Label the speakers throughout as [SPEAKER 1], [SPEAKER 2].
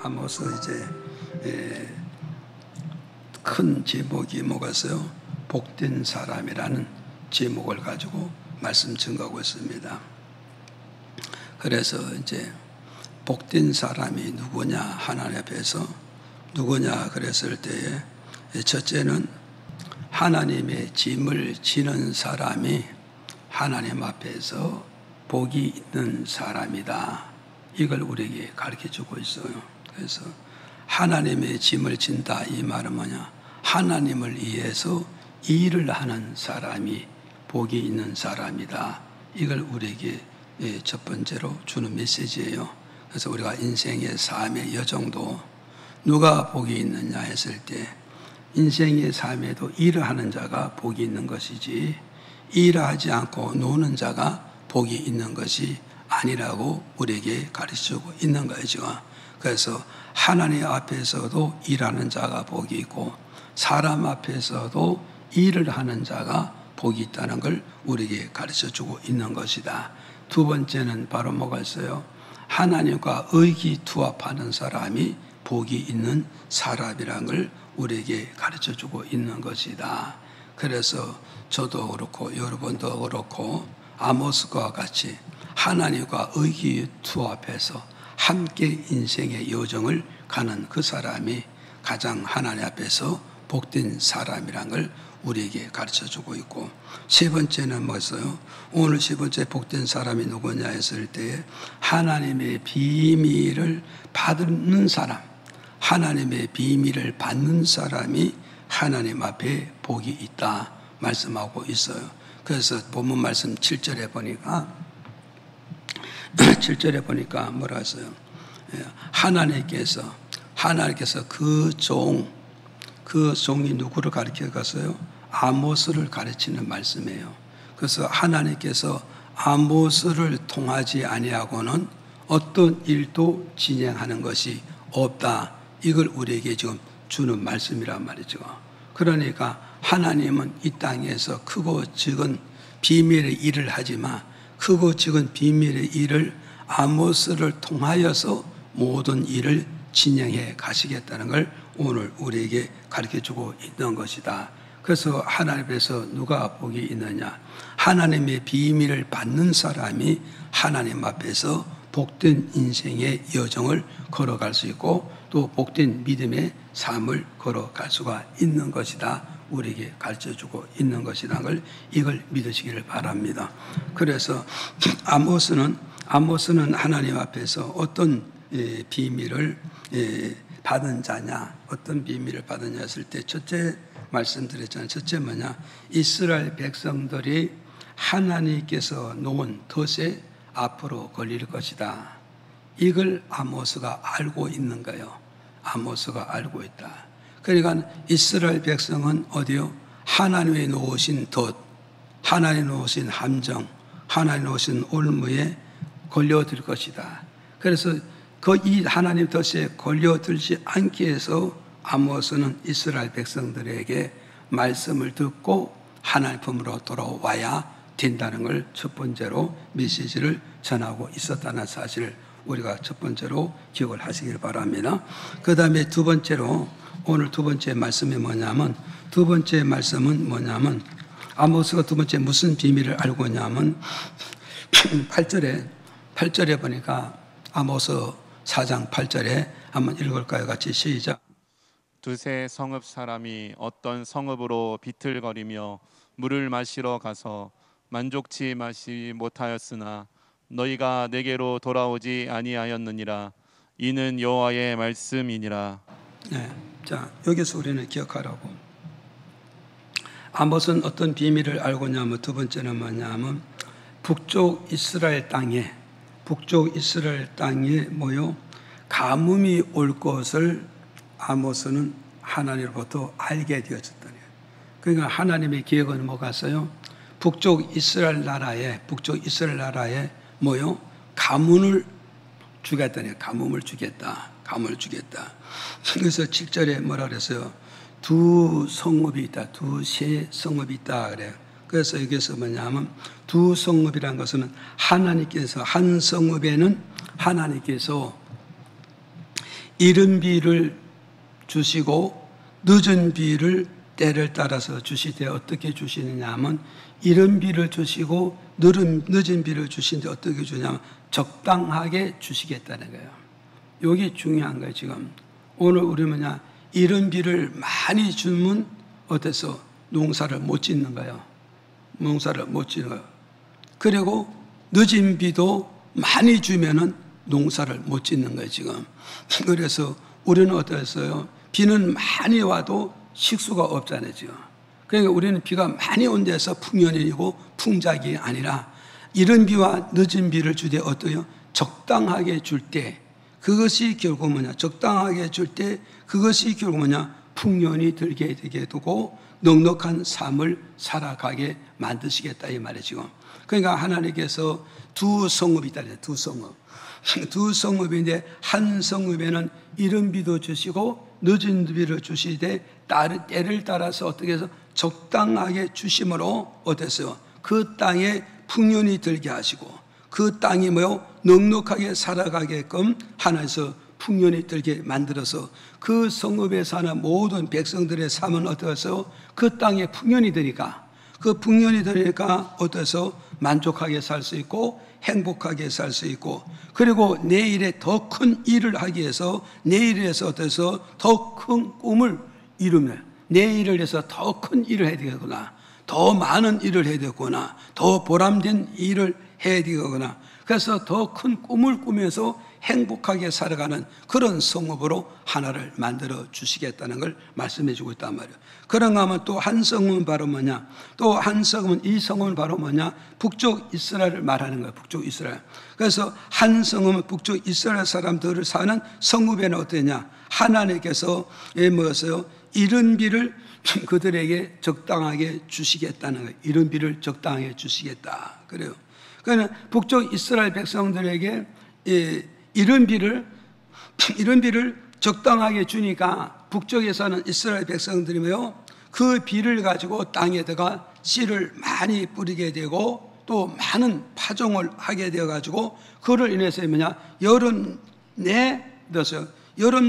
[SPEAKER 1] 아모스 이제 큰 제목이 뭐겠어요? 복된 사람이라는 제목을 가지고 말씀 증거하고 있습니다. 그래서 이제 복된 사람이 누구냐 하나님 앞에서 누구냐 그랬을 때에 첫째는 하나님의 짐을 지는 사람이 하나님 앞에서 복이 있는 사람이다. 이걸 우리에게 가르쳐주고 있어요. 그래서 하나님의 짐을 진다 이 말은 뭐냐? 하나님을 위해서 일을 하는 사람이 복이 있는 사람이다. 이걸 우리에게 첫 번째로 주는 메시지예요. 그래서 우리가 인생의 삶의 여정도 누가 복이 있느냐 했을 때 인생의 삶에도 일을 하는 자가 복이 있는 것이지 일하지 않고 노는 자가 복이 있는 것이 아니라고 우리에게 가르쳐주고 있는 거죠. 그래서 하나님 앞에서도 일하는 자가 복이 있고 사람 앞에서도 일을 하는 자가 복이 있다는 걸 우리에게 가르쳐주고 있는 것이다. 두 번째는 바로 뭐가 있어요? 하나님과 의기투합하는 사람이 복이 있는 사람이라는 걸 우리에게 가르쳐주고 있는 것이다. 그래서 저도 그렇고 여러분도 그렇고 아모스과 같이 하나님과 의기투합해서 함께 인생의 여정을 가는 그 사람이 가장 하나님 앞에서 복된 사람이란 걸 우리에게 가르쳐주고 있고 세 번째는 뭐였어요? 오늘 세 번째 복된 사람이 누구냐 했을 때 하나님의 비밀을 받는 사람, 하나님의 비밀을 받는 사람이 하나님 앞에 복이 있다 말씀하고 있어요. 그래서 본문 말씀 7절에 보니까 7절에 보니까 뭐라 했어요? 하나님께서 그 종이 누구를 가르쳐 갔어요? 아모스를 가르치는 말씀이에요. 그래서 하나님께서 아모스를 통하지 아니하고는 어떤 일도 진행하는 것이 없다. 이걸 우리에게 지금 주는 말씀이란 말이죠. 그러니까 하나님은 이 땅에서 크고 작은 비밀의 일을 하지만 크고 작은 비밀의 일을 아모스를 통하여서 모든 일을 진행해 가시겠다는 걸 오늘 우리에게 가르쳐주고 있는 것이다. 그래서 하나님께서 누가 복이 있느냐? 하나님의 비밀을 받는 사람이 하나님 앞에서 복된 인생의 여정을 걸어갈 수 있고 또 복된 믿음의 삶을 걸어갈 수가 있는 것이다. 우리에게 가르쳐주고 있는 것이라는 걸 이걸 믿으시기를 바랍니다. 그래서 아모스는 하나님 앞에서 어떤 비밀을 받은 자냐, 어떤 비밀을 받았냐 했을 때 첫째 말씀드렸잖아요. 첫째 뭐냐? 이스라엘 백성들이 하나님께서 놓은 덫에 앞으로 걸릴 것이다. 이걸 아모스가 알고 있는 거예요. 아모스가 알고 있다. 그러니까 이스라엘 백성은 어디요? 하나님이 놓으신 덫, 하나님이 놓으신 함정, 하나님이 놓으신 올무에 걸려들 것이다. 그래서 이 하나님 덫에 걸려들지 않게 해서 아모스는 이스라엘 백성들에게 말씀을 듣고 하나님 품으로 돌아와야 된다는 걸 첫 번째로 메시지를 전하고 있었다는 사실을 우리가 첫 번째로 기억을 하시길 바랍니다. 그 다음에 두 번째로 오늘 두 번째 말씀이 뭐냐면 아모스가 두 번째 무슨 비밀을 알고 있냐면 8절에 보니까 아모스 4장 8절에 한번 읽을까요? 같이 시작.
[SPEAKER 2] 두세 성읍 사람이 어떤 성읍으로 비틀거리며 물을 마시러 가서 만족치 마시 못하였으나 너희가 내게로 돌아오지 아니하였느니라. 이는 여호와의 말씀이니라.
[SPEAKER 1] 네, 자 여기서 우리는 기억하라고. 아모스는 어떤 비밀을 알고 있냐면 두 번째는 뭐냐면 북쪽 이스라엘 땅에 뭐요? 가뭄이 올 것을 아모스는 하나님으로부터 알게 되었었다. 그러니까 하나님의 계획은 뭐겠어요? 북쪽 이스라엘 나라에 뭐요? 가뭄을 주겠다네. 가뭄을 주겠다. 그래서 7절에 뭐라 그랬어요? 두세 성읍이 있다 그래요. 그래서 여기서 뭐냐면 두 성읍이라는 것은 하나님께서 한 성읍에는 하나님께서 이른 비를 주시고 늦은 비를 때를 따라서 주시되 어떻게 주시느냐 하면 이른 비를 주시고 늦은 비를 주시는데 어떻게 주냐면 적당하게 주시겠다는 거예요. 여기 중요한 거예요. 지금 오늘 우리 뭐냐, 이른 비를 많이 주면 어때서 농사를 못 짓는 거예요. 농사를 못 짓는 거예요. 그리고 늦은 비도 많이 주면은 농사를 못 짓는 거예요, 지금. 그래서 우리는 어땠어요? 비는 많이 와도 식수가 없잖아요, 지금. 그러니까 우리는 비가 많이 온 데서 풍년이고 풍작이 아니라 이른 비와 늦은 비를 주되 어떠요? 적당하게 줄 때, 그것이 결국 뭐냐? 적당하게 줄 때 그것이 결국 뭐냐? 풍년이 들게 되게 두고 넉넉한 삶을 살아가게 만드시겠다 이 말이에요, 지금. 그러니까 하나님께서 두 성읍이 있다, 두 성읍. 두 성읍인데 한 성읍에는 이른 비도 주시고 늦은 비를 주시되 때를 따라서 어떻게 해서 적당하게 주심으로 어땠어요? 그 땅에 풍년이 들게 하시고 그 땅이 뭐요? 넉넉하게 살아가게끔 하나님께서 풍년이 들게 만들어서 그 성읍에 사는 모든 백성들의 삶은 어떠해서 그 땅에 풍년이 되니까 그 풍년이 되니까 어떠해서 만족하게 살 수 있고 행복하게 살 수 있고 그리고 내일에 더 큰 일을 하기 위해서 내일에서 어떠해서 더 큰 꿈을 이루면 내일을 위해서 더 큰 일을 해야 되겠구나, 더 많은 일을 해야 되겠구나, 더 보람된 일을 해야 되겠구나. 그래서 더 큰 꿈을 꾸면서 행복하게 살아가는 그런 성읍으로 하나를 만들어 주시겠다는 걸 말씀해 주고 있단 말이에요. 그런가 하면 또 한 성읍은 바로 뭐냐? 또 한 성읍은 이 성읍은 바로 뭐냐? 북쪽 이스라엘을 말하는 거예요. 북쪽 이스라엘. 그래서 한 성읍은 북쪽 이스라엘 사람들을 사는 성읍에는 어떠냐? 하나님께서 뭐였어요? 이른 비를 그들에게 적당하게 주시겠다는 거예요. 이른 비를 적당하게 주시겠다. 그래요. 그러니까 북쪽 이스라엘 백성들에게 이른 비를 적당하게 주니까 북쪽에 사는 이스라엘 백성들이며 그 비를 가지고 땅에다가 씨를 많이 뿌리게 되고 또 많은 파종을 하게 되어 가지고 그를 인해서 뭐냐, 여름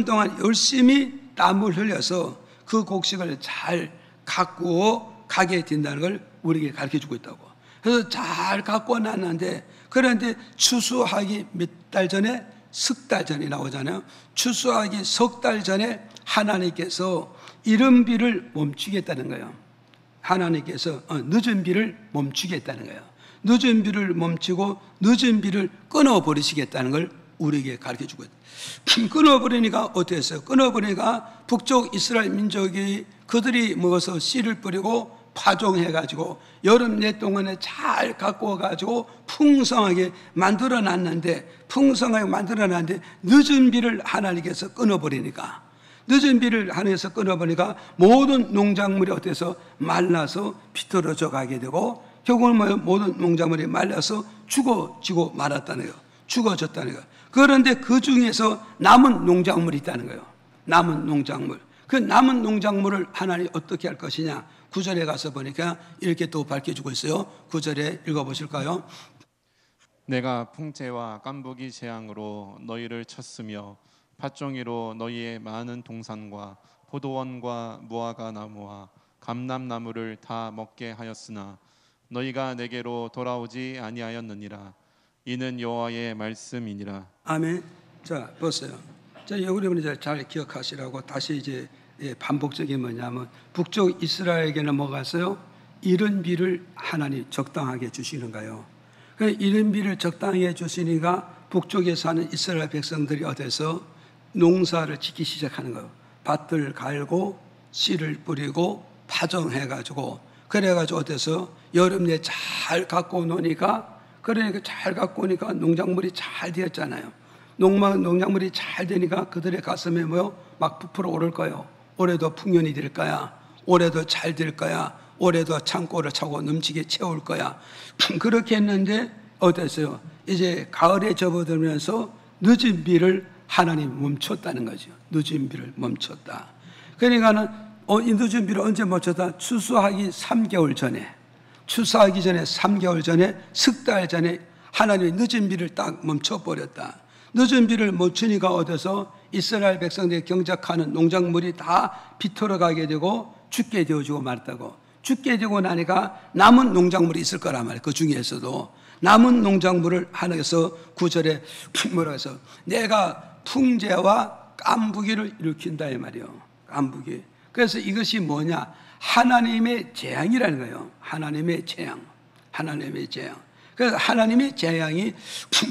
[SPEAKER 1] 동안 열심히 땀을 흘려서 그 곡식을 잘 가꾸어 가게 된다는 걸 우리에게 가르쳐 주고 있다고. 그래서 잘 가꾸어 놨는데, 그런데 추수하기 몇 달 전에, 석 달 전에 나오잖아요. 추수하기 석 달 전에 하나님께서 이른 비를 멈추겠다는 거예요. 하나님께서 늦은 비를 멈추겠다는 거예요. 늦은 비를 멈추고 늦은 비를 끊어버리시겠다는 걸 우리에게 가르쳐주고 있어요. 끊어버리니까 어떻게 했어요? 끊어버리니까 북쪽 이스라엘 민족이 그들이 먹어서 씨를 뿌리고 파종해가지고 여름 내 동안에 잘 가꾸어가지고 풍성하게 만들어놨는데 늦은 비를 하나님께서 끊어버리니까 모든 농작물이 어때서 말라서 비틀어져 가게 되고 결국은 모든 농작물이 말라서 죽어지고 말았다는 거예요. 죽어졌다는 거예요. 그런데 그 중에서 남은 농작물이 있다는 거예요. 남은 농작물. 그 남은 농작물을 하나님이 어떻게 할 것이냐. 9절에 가서 보니까 이렇게 또 밝혀주고 있어요. 9절에 읽어보실까요?
[SPEAKER 2] 내가 풍채와 깐부기 재앙으로 너희를 쳤으며 팥종이로 너희의 많은 동산과 포도원과 무화과 나무와 감람나무를 다 먹게 하였으나 너희가 내게로 돌아오지 아니하였느니라. 이는 여호와의 말씀이니라.
[SPEAKER 1] 아멘. 자, 보세요. 자, 여러분이 잘 기억하시라고 다시 이제 반복적인 뭐냐면 북쪽 이스라엘에게는 뭐가 있어요? 이른 비를 하나님 적당하게 주시는가요? 이른 비를 적당하게 주시니까 북쪽에 사는 이스라엘 백성들이 어디서 농사를 짓기 시작하는 거예요. 밭을 갈고 씨를 뿌리고 파종해가지고 그래가지고 어디서 여름 내 잘 갖고 노니까 그러니까 잘 갖고 오니까 농작물이 잘 되었잖아요. 농작물이 잘 되니까 그들의 가슴에 막 부풀어 오를 거예요. 올해도 풍년이 될 거야. 올해도 잘 될 거야. 올해도 창고를 차고 넘치게 채울 거야. 그렇게 했는데 어땠어요? 이제 가을에 접어들면서 늦은 비를 하나님 멈췄다는 거죠. 늦은 비를 멈췄다. 그러니까는 이 늦은 비를 언제 멈췄다? 추수하기 3개월 전에, 추수하기 전에 3개월 전에, 석 달 전에 하나님이 늦은 비를 딱 멈춰버렸다. 늦은 비를 멈추니까 어디서 이스라엘 백성들이 경작하는 농작물이 다 비틀어가게 되고 죽게 되어지고 말았다고. 죽게 되고 나니까 남은 농작물이 있을 거란 말이에요. 그 중에서도 남은 농작물을 하나님께서 9절에 뭐라 해서 내가 풍재와 깐부기를 일으킨다 이 말이에요. 깐부기. 그래서 이것이 뭐냐? 하나님의 재앙이라는 거예요. 하나님의 재앙. 하나님의 재앙. 그래서 하나님의 재앙이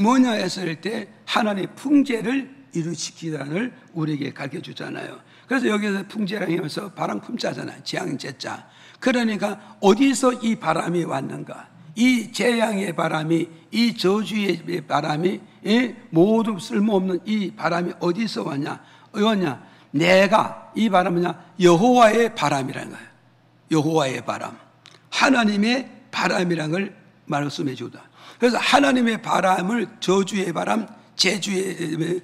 [SPEAKER 1] 뭐냐 했을 때 하나님의 풍재를 일으키다는 걸 우리에게 가르쳐 주잖아요. 그래서 여기서 풍재라고 하면서 바람 품자잖아요. 재앙 재자. 그러니까 어디서 이 바람이 왔는가? 이 재앙의 바람이, 이 저주의 바람이, 모두 쓸모없는 이 바람이 어디서 왔냐? 내가 이 바람은 여호와의 바람이라는 거예요. 여호와의 바람. 하나님의 바람이라는 걸 말씀해 주다. 그래서 하나님의 바람을 저주의 바람, 재앙의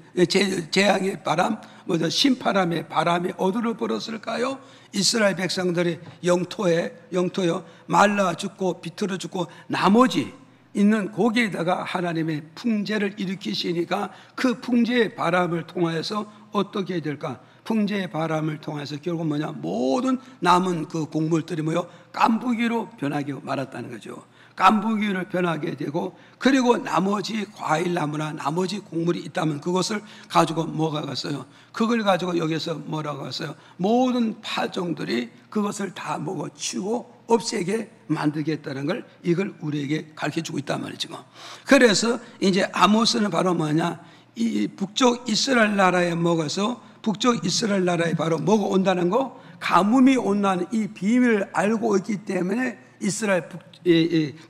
[SPEAKER 1] 바람, 심파람의 바람이 어디로 불었을까요? 이스라엘 백성들이 영토요 말라 죽고 비틀어 죽고 나머지 있는 고기에다가 하나님의 풍재를 일으키시니까 그 풍재의 바람을 통하여서 어떻게 될까? 풍재의 바람을 통해서 결국 뭐냐? 모든 남은 그 곡물들이 깐부기로 변하게 말았다는 거죠. 깐부기를 변하게 되고, 그리고 나머지 과일나무나 나머지 곡물이 있다면 그것을 가지고 뭐가 갔어요? 그걸 가지고 여기서 뭐라고 했어요? 모든 파종들이 그것을 다 먹어치우고 없애게 만들겠다는 걸 이걸 우리에게 가르쳐주고 있단 말이죠. 그래서 이제 아모스는 바로 뭐냐? 이 북쪽 이스라엘 나라에 먹어서 북쪽 이스라엘 나라에 바로 뭐가 온다는 거, 가뭄이 온다는 이 비밀을 알고 있기 때문에 이스라엘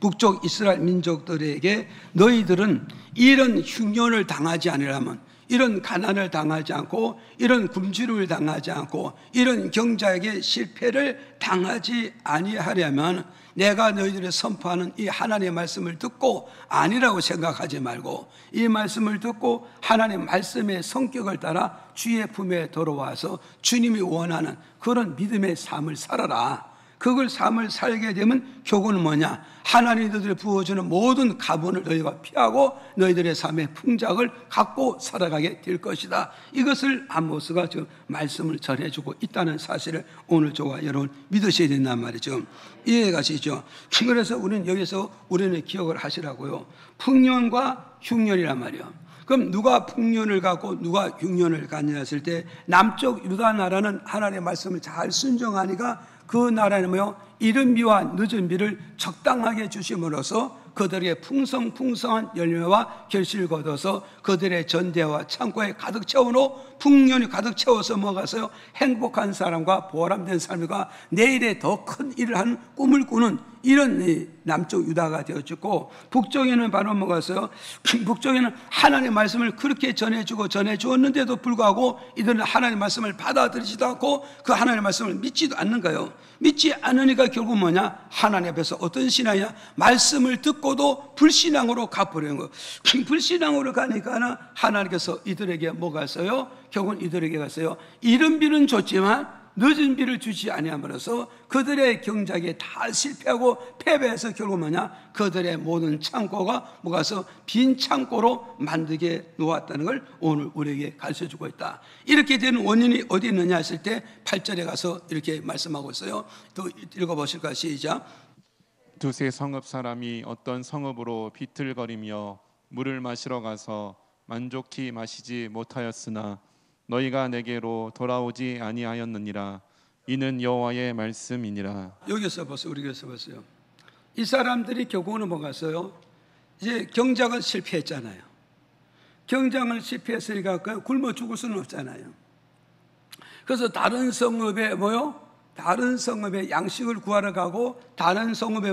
[SPEAKER 1] 북쪽 이스라엘 민족들에게 너희들은 이런 흉년을 당하지 않으려면, 이런 가난을 당하지 않고, 이런 굶주림을 당하지 않고, 이런 경제의 실패를 당하지 아니하려면 내가 너희들이 선포하는 이 하나님의 말씀을 듣고 아니라고 생각하지 말고, 이 말씀을 듣고 하나님의 말씀의 성격을 따라 주의 품에 들어와서 주님이 원하는 그런 믿음의 삶을 살아라. 그걸 삶을 살게 되면 결국은 뭐냐? 하나님이 너희들이 부어주는 모든 가문을 너희가 피하고 너희들의 삶의 풍작을 갖고 살아가게 될 것이다. 이것을 아모스가 지금 말씀을 전해주고 있다는 사실을 오늘 저와 여러분 믿으셔야 된단 말이죠. 이해가 가시죠? 그래서 우리는 여기서 우리는 기억을 하시라고요. 풍년과 흉년이란 말이에요. 그럼 누가 풍년을 갖고 누가 흉년을 갖냐 했을 때, 남쪽 유다 나라는 하나님의 말씀을 잘 순종하니까 그 나라는 이른 비와 늦은 비를 적당하게 주심으로써 그들에게 풍성한 열매와 결실을 거둬서 그들의 전대와 창고에 가득 채워놓고 풍년이 가득 채워서 먹어서요 행복한 사람과 보람된 삶과 내일에 더 큰 일을 하는 꿈을 꾸는 이런 남쪽 유다가 되어주고, 북쪽에는 바로 먹어서요 북쪽에는 하나님의 말씀을 그렇게 전해주었는데도 불구하고 이들은 하나님의 말씀을 받아들이지도 않고 그 하나님의 말씀을 믿지도 않는 거예요. 믿지 않으니까 결국 뭐냐? 하나님 앞에서 어떤 신앙이냐? 말씀을 듣고도 불신앙으로 가버리는 거예요. 불신앙으로 가니까 하나님께서 이들에게 뭐가 있어요? 결국은 이들에게 갔어요. 이른 비는 줬지만 늦은 비를 주지 아니함으로써 그들의 경작에 다 실패하고 패배해서 결국 뭐냐? 그들의 모든 창고가 뭐가서 빈 창고로 만들게 놓았다는 걸 오늘 우리에게 가르쳐주고 있다. 이렇게 되는 원인이 어디 있느냐 했을 때 8절에 가서 이렇게 말씀하고 있어요. 또 읽어보실까요? 시작.
[SPEAKER 2] 두세 성읍 사람이 어떤 성읍으로 비틀거리며 물을 마시러 가서 만족히 마시지 못하였으나 너희가 내게로 돌아오지 아니하였느니라. 이는 여호와의 말씀이니라.
[SPEAKER 1] 여기서 보세요. 우리에서 보세요. 이 사람들이 결국은 뭐갔어요? 이제 경작은 실패했잖아요. 경작을 실패했으니까 굶어 죽을 수는 없잖아요. 그래서 다른 성읍에 다른 성읍에 양식을 구하러 가고 다른 성읍에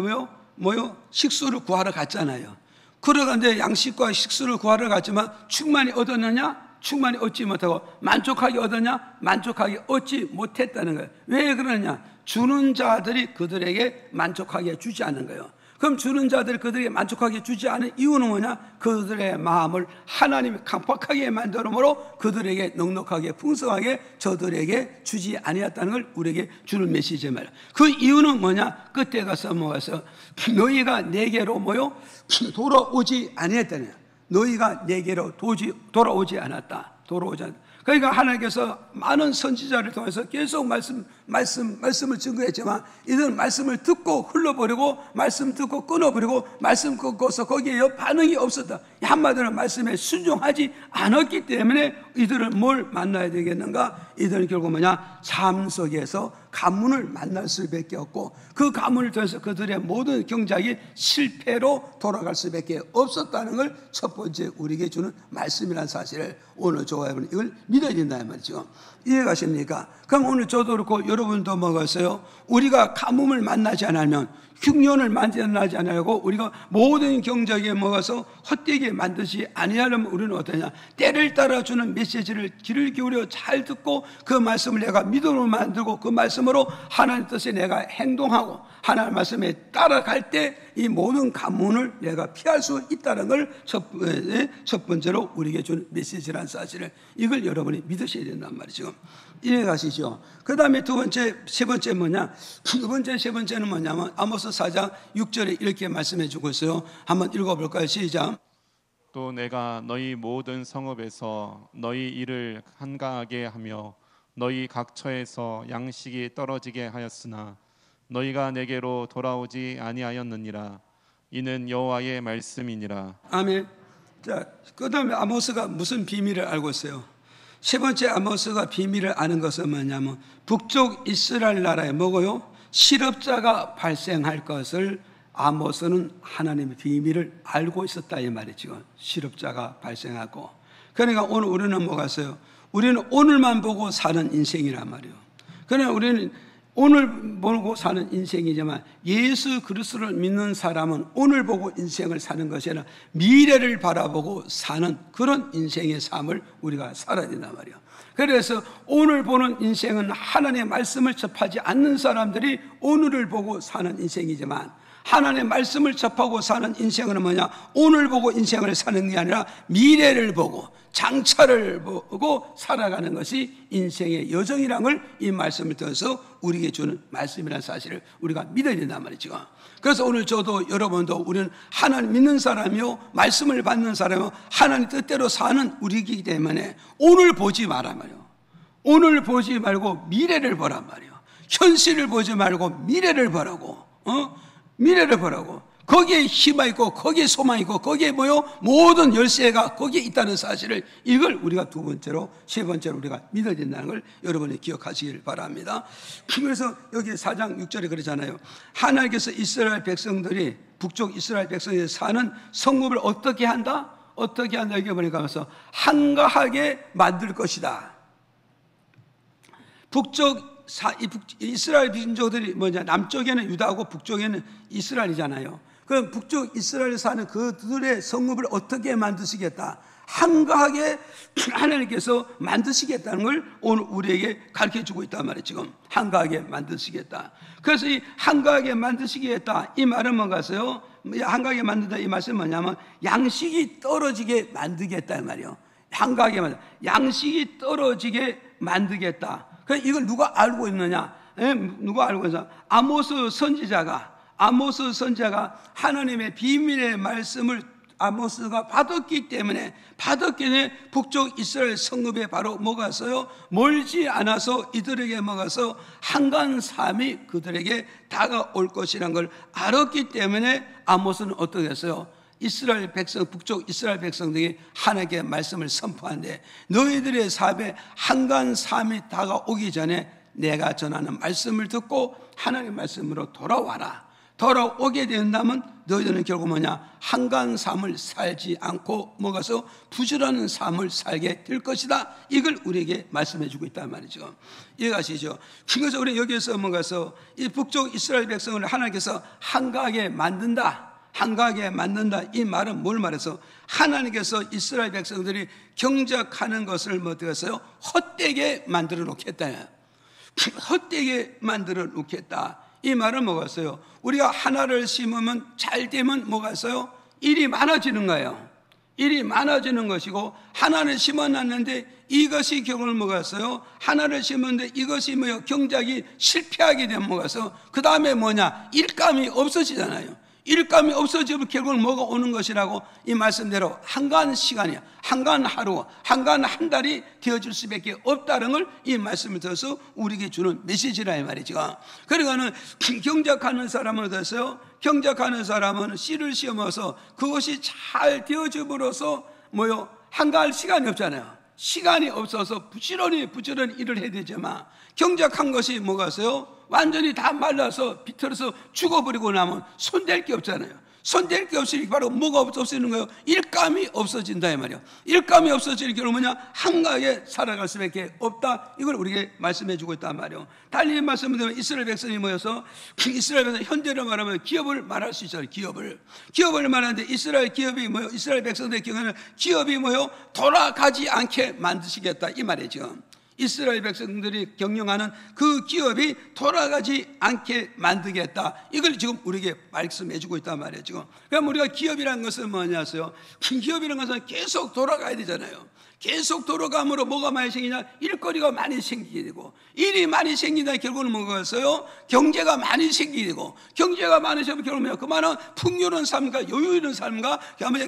[SPEAKER 1] 식수를 구하러 갔잖아요. 그러는데 양식과 식수를 구하러 갔지만 충만히 얻었느냐? 충만히 얻지 못하고 만족하게 얻었냐? 만족하게 얻지 못했다는 거예요. 왜 그러냐? 주는 자들이 그들에게 만족하게 주지 않는 거예요. 그럼 주는 자들이 그들에게 만족하게 주지 않은 이유는 뭐냐? 그들의 마음을 하나님이 강팍하게 만들므로 그들에게 넉넉하게 풍성하게 저들에게 주지 아니었다는 걸 우리에게 주는 메시지 말이야. 그 이유는 뭐냐? 끝에 가서 모아서 너희가 내게로 돌아오지 아니했다는 거야. 너희가 내게로 돌아오지 않았다. 돌아오지 않았다. 그러니까 하나님께서 많은 선지자를 통해서 계속 말씀을 증거했지만 이들은 말씀을 듣고 흘러버리고 말씀 듣고 끊어버리고 말씀 끊고서 거기에 반응이 없었다. 한마디로 말씀에 순종하지 않았기 때문에 이들은 뭘 만나야 되겠는가? 이들은 결국 뭐냐? 삶 속에서 가문을 만날 수밖에 없고 그 가문을 통해서 그들의 모든 경작이 실패로 돌아갈 수밖에 없었다는 걸 첫 번째 우리에게 주는 말씀이라는 사실을 오늘 저와 여러분 이걸 믿어야 된다 이 말이죠. 이해가십니까? 그럼 오늘 저도 그렇고 여러분도 먹었어요. 우리가 가뭄을 만나지 않으면 흉년을 만나지 않으려고 우리가 모든 경작에 먹어서 헛되게 만드지 아니하려면 우리는 어떠냐? 때를 따라주는 메시지를 귀를 기울여 잘 듣고 그 말씀을 내가 믿음으로 만들고 그 말씀으로 하나님 뜻에 내가 행동하고 하나님 말씀에 따라갈 때 이 모든 가문을 내가 피할 수 있다는 걸 첫 번째로 우리에게 준 메시지라는 사실을 이걸 여러분이 믿으셔야 된단 말이죠. 이해가시죠? 그 다음에 두 번째, 세 번째 뭐냐? 두 번째, 세 번째는 뭐냐면 아모스 4장 6절에 이렇게 말씀해 주고 있어요. 한번 읽어볼까요? 시작.
[SPEAKER 2] 또 내가 너희 모든 성읍에서 너희 일을 한가하게 하며 너희 각처에서 양식이 떨어지게 하였으나 너희가 내게로 돌아오지 아니하였느니라. 이는 여호와의 말씀이니라.
[SPEAKER 1] 아멘. 자, 그 다음에 아모스가 무슨 비밀을 알고 있어요? 세 번째 아모스가 비밀을 아는 것은 뭐냐면 북쪽 이스라엘 나라에 뭐고요? 실업자가 발생할 것을 아모스는 하나님의 비밀을 알고 있었다 이 말이죠. 실업자가 발생하고. 그러니까 오늘 우리는 뭐가 있어요? 우리는 오늘만 보고 사는 인생이란 말이에요. 그러나 우리는 오늘 보고 사는 인생이지만 예수 그리스도를 믿는 사람은 오늘 보고 인생을 사는 것이 아니라 미래를 바라보고 사는 그런 인생의 삶을 우리가 살아야 된단 말이에요. 그래서 오늘 보는 인생은 하나님의 말씀을 접하지 않는 사람들이 오늘을 보고 사는 인생이지만 하나님의 말씀을 접하고 사는 인생은 뭐냐? 오늘 보고 인생을 사는 게 아니라 미래를 보고 장차를 보고 살아가는 것이 인생의 여정이라는 걸 이 말씀을 통해서 우리에게 주는 말씀이라는 사실을 우리가 믿어야 된단 말이죠. 그래서 오늘 저도 여러분도 우리는 하나님 믿는 사람이요 말씀을 받는 사람이요 하나님 뜻대로 사는 우리이기 때문에 오늘 보지 말란 말이에요. 오늘 보지 말고 미래를 보란 말이에요. 현실을 보지 말고 미래를 보라고. 미래를 보라고. 거기에 희망 있고 거기에 소망 있고 거기에 뭐요? 모든 열쇠가 거기에 있다는 사실을 이걸 우리가 두 번째로 세 번째로 우리가 믿어야 된다는 걸 여러분이 기억하시길 바랍니다. 그래서 여기 4장 6절에 그러잖아요. 하나님께서 이스라엘 백성들이 북쪽 이스라엘 백성들이 사는 성읍을 어떻게 한다? 어떻게 한다? 이게 보니까 한가하게 만들 것이다. 북쪽 이스라엘 민족들이 뭐냐? 남쪽에는 유다하고 북쪽에는 이스라엘이잖아요. 그럼 북쪽 이스라엘에 사는 그들의 성읍을 어떻게 만드시겠다? 한가하게 하나님께서 만드시겠다는 걸 오늘 우리에게 가르쳐주고 있단 말이에요. 지금 한가하게 만드시겠다. 그래서 이 한가하게 만드시겠다 이 말은 뭔가요? 한가하게 만든다 이 말씀은 뭐냐면 양식이 떨어지게 만들겠다 이 말이에요. 한가하게 만들 양식이 떨어지게 만들겠다. 그럼 이걸 누가 알고 있느냐? 누가 알고 있느냐? 아모스 선지자가 하나님의 비밀의 말씀을 아모스가 받았기 때문에 북쪽 이스라엘 성읍에 바로 뭐가서요? 멀지 않아서 이들에게 뭐가서 한간삼이 그들에게 다가올 것이라는 걸 알았기 때문에 아모스는 어떻게 했어요? 이스라엘 백성, 북쪽 이스라엘 백성들이 하나님께 말씀을 선포하는데 너희들의 삶에 한간삼이 다가오기 전에 내가 전하는 말씀을 듣고 하나님의 말씀으로 돌아와라. 돌아오게 된다면 너희들은 결국 뭐냐? 한간삼을 살지 않고 뭐가서 부지런한 삶을 살게 될 것이다. 이걸 우리에게 말씀해 주고 있단 말이죠. 이해가시죠? 그래서 우리 여기에서 뭐가서 이 북쪽 이스라엘 백성을 하나님께서 한가하게 만든다. 이 말은 뭘 말해서 하나님께서 이스라엘 백성들이 경작하는 것을 뭐 어떻게 했어요? 헛되게 만들어 놓겠다. 헛되게 만들어 놓겠다. 이 말은 뭐겠어요? 우리가 하나를 심으면 잘 되면 뭐겠어요? 일이 많아지는 거예요. 일이 많아지는 것이고 하나를 심어놨는데 이것이 경을 뭐겠어요? 하나를 심었는데 이것이 뭐요? 경작이 실패하게 되면 뭐겠어요? 그 다음에 뭐냐? 일감이 없어지잖아요. 일감이 없어지면 결국은 뭐가 오는 것이라고 이 말씀대로 한가한 시간이야, 한가한 하루, 한가한 한 달이 되어질 수밖에 없다는 걸 이 말씀을 들어서 우리에게 주는 메시지라 이 말이죠. 그러니까는 경작하는 사람은 됐어요. 경작하는 사람은 씨를 심어서 그것이 잘 되어짐으로써 뭐요? 한가할 시간이 없잖아요. 시간이 없어서 부지런히 일을 해야 되지만 경작한 것이 뭐가 있어요? 완전히 다 말라서 비틀어서 죽어버리고 나면 손댈 게 없잖아요. 손댈 게 없으니 바로 뭐가 없어지는 거예요? 일감이 없어진다 이 말이에요. 일감이 없어지는 결국은 뭐냐? 한가하게 살아갈 수밖에 없다. 이걸 우리에게 말씀해 주고 있단 말이에요. 달리 말씀을 드리면 이스라엘 백성이 모여서 이스라엘 백성 현대로 말하면 기업을 말할 수 있잖아요. 기업을 말하는데 이스라엘 기업이 뭐요? 이스라엘 백성들의 경우에는 기업이 뭐요? 돌아가지 않게 만드시겠다 이 말이죠. 이스라엘 백성들이 경영하는 그 기업이 돌아가지 않게 만들겠다. 이걸 지금 우리에게 말씀해 주고 있단 말이에요. 지금. 그럼 우리가 기업이라는 것은 뭐냐세요? 기업이라는 것은 계속 돌아가야 되잖아요. 계속 돌아감으로 뭐가 많이 생기냐? 일거리가 많이 생기게 되고, 일이 많이 생기다 결국은 뭐가 있어요? 경제가 많이 생기게 되고, 경제가 많으시면 결국은 그만한 풍요로운 삶과 여유 있는 삶과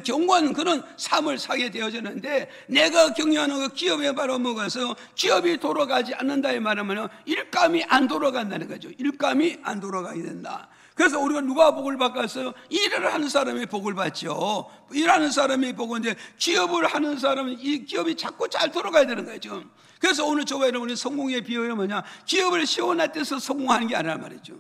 [SPEAKER 1] 경고하는 그런 삶을 살게 되어지는데, 내가 경영하는 그 기업에 바로 뭐가 있어요? 기업이 돌아가지 않는다 이 말하면 일감이 안 돌아간다는 거죠. 일감이 안 돌아가게 된다. 그래서 우리가 누가 복을 받겠어요? 일을 하는 사람이 복을 받죠. 일하는 사람이 복인데 기업을 하는 사람은 이 기업이 자꾸 잘 돌아가야 되는 거예요 지금. 그래서 오늘 저와 여러분이 성공의 비결이 뭐냐? 기업을 세워놨대서 성공하는 게 아니란 말이죠.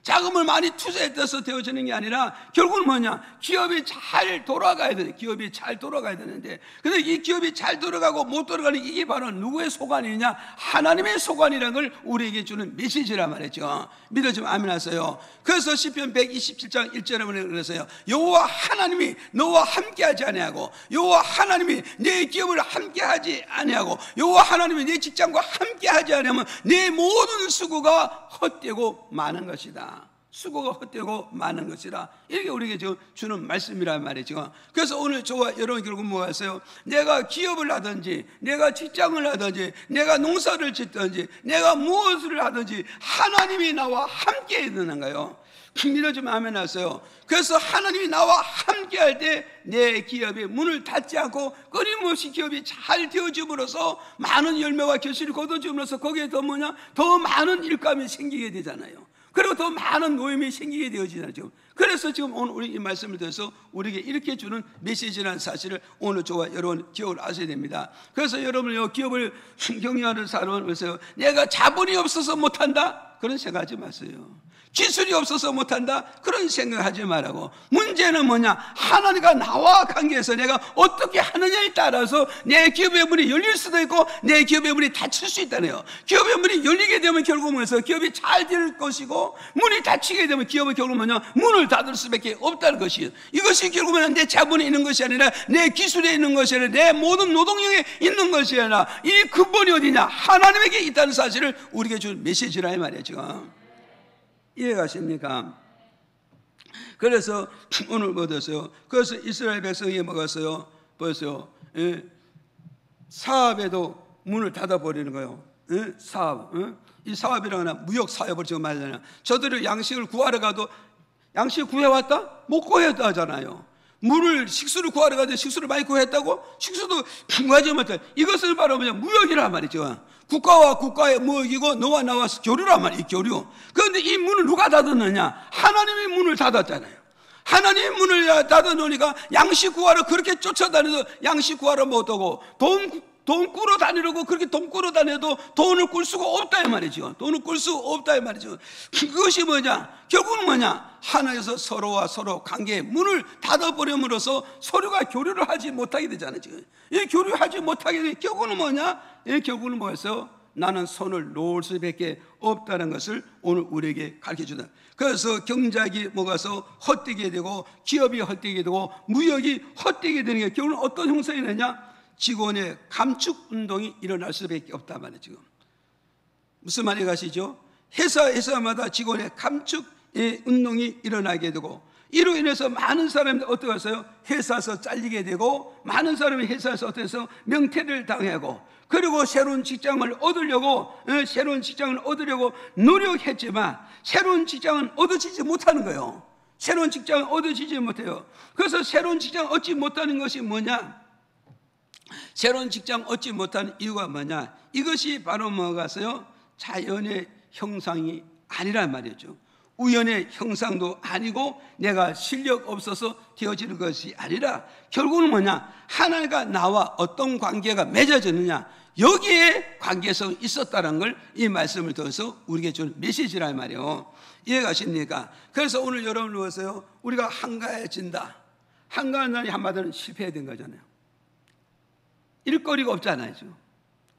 [SPEAKER 1] 자금을 많이 투자했다서 되어지는 게 아니라 결국은 뭐냐? 기업이 잘 돌아가야 돼. 기업이 잘 돌아가야 되는데, 근데 이 기업이 잘 돌아가고 못 돌아가는 이게 바로 누구의 소관이냐? 하나님의 소관이라는 걸 우리에게 주는 메시지란 말이죠. 믿어지면 아멘 하세요. 그래서 시편 127장 1절에 그래서요, 여호와 하나님이 너와 함께하지 아니하고, 여호와 하나님이 내 기업을 함께하지 아니하고, 여호와 하나님이 내 직장과 함께하지 아니하면 내 모든 수고가 헛되고 많은 것이다. 수고가 헛되고 많은 것이다. 이렇게 우리에게 지금 주는 말씀이란 말이죠. 그래서 오늘 저와 여러분 결국 뭐가 있어요? 내가 기업을 하든지, 내가 직장을 하든지, 내가 농사를 짓든지, 내가 무엇을 하든지 하나님이 나와 함께 있는 거예요. 믿어주면 아멘 하세요. 그래서 하나님이 나와 함께 할 때 내 기업이 문을 닫지 않고 끊임없이 기업이 잘 되어짐으로써 많은 열매와 결실이 거둬짐으로써 거기에 더 뭐냐? 더 많은 일감이 생기게 되잖아요. 그리고 더 많은 노임이 생기게 되어지잖아요. 그래서 지금 오늘 우리 이 말씀을 들어서 우리에게 이렇게 주는 메시지라는 사실을 오늘 저와 여러분 기억을 하셔야 됩니다. 그래서 여러분 기업을 경영하는 사람은 그래서 내가 자본이 없어서 못한다? 그런 생각하지 마세요. 기술이 없어서 못한다? 그런 생각하지 말라고. 문제는 뭐냐? 하나님과 나와 관계해서 내가 어떻게 하느냐에 따라서 내 기업의 문이 열릴 수도 있고 내 기업의 문이 닫힐 수 있다네요. 기업의 문이 열리게 되면 결국 뭐해서 기업이 잘 될 것이고, 문이 닫히게 되면 기업은 결국 뭐냐? 문을 닫을 수밖에 없다는 것이에요. 이것이 결국은 내 자본에 있는 것이 아니라 내 기술에 있는 것이 아니라 내 모든 노동력에 있는 것이 아니라 이 근본이 어디냐? 하나님에게 있다는 사실을 우리에게 준 메시지라 이 말이에요 지금. 이해가십니까? 그래서 오늘 뭐 됐어요? 그래서 이스라엘 백성이 먹었어요. 벌써 사업에도 문을 닫아버리는 거예요. 사업. 이 사업이라거나 무역 사업을 지금 말하잖아요. 저들이 양식을 구하러 가도 양식 구해왔다? 못 구했다 하잖아요. 물을, 식수를 구하러 가도 식수를 많이 구했다고? 식수도 구하지 못해. 이것은 바로 뭐냐? 무역이란 말이죠. 국가와 국가의 무역이고 너와 나와 교류란 말이에요. 교류. 그런데 이 문을 누가 닫았느냐? 하나님이 문을 닫았잖아요. 하나님이 문을 닫아놓으니까 양식 구하러 그렇게 쫓아다녀도 양식 구하러 못하고, 돈 꾸러 다니려고 그렇게 돈 꾸러 다녀도 돈을 꿀 수가 없다 이 말이죠. 돈을 꿀 수 없다 이 말이죠. 그것이 뭐냐? 결국은 뭐냐? 하나에서 서로와 서로 관계의 문을 닫아버림으로써 서로가 교류를 하지 못하게 되잖아요. 지금 이 교류하지 못하게 되면 결국은 뭐냐? 이 결국은 뭐였어요? 나는 손을 놓을 수밖에 없다는 것을 오늘 우리에게 가르쳐준다. 그래서 경작이 뭐가서 헛되게 되고, 기업이 헛되게 되고, 무역이 헛되게 되는 게 결국은 어떤 형성이 되냐? 직원의 감축 운동이 일어날 수밖에 없단 말이에요. 지금 무슨 말이 가시죠? 회사마다 직원의 감축 운동이 일어나게 되고, 이로 인해서 많은 사람들이 어떻게 하세요? 회사에서 잘리게 되고, 많은 사람이 회사에서 어때서 명퇴를 당하고, 그리고 새로운 직장을 얻으려고 노력했지만 새로운 직장은 얻어지지 못하는 거예요. 새로운 직장을 얻어지지 못해요. 그래서 새로운 직장을 얻지 못하는 것이 뭐냐? 새로운 직장 얻지 못하는 이유가 뭐냐? 이것이 바로 뭐가서요? 자연의 형상이 아니란 말이죠. 우연의 형상도 아니고 내가 실력 없어서 되어지는 것이 아니라 결국은 뭐냐? 하나님과 나와 어떤 관계가 맺어졌느냐? 여기에 관계성이 있었다는 걸 이 말씀을 통해서 우리에게 준 메시지란 말이에요. 이해가십니까? 그래서 오늘 여러분 보세요. 우리가 한가해진다. 한가한 한마디로 실패된 거잖아요. 일거리가 없잖아요.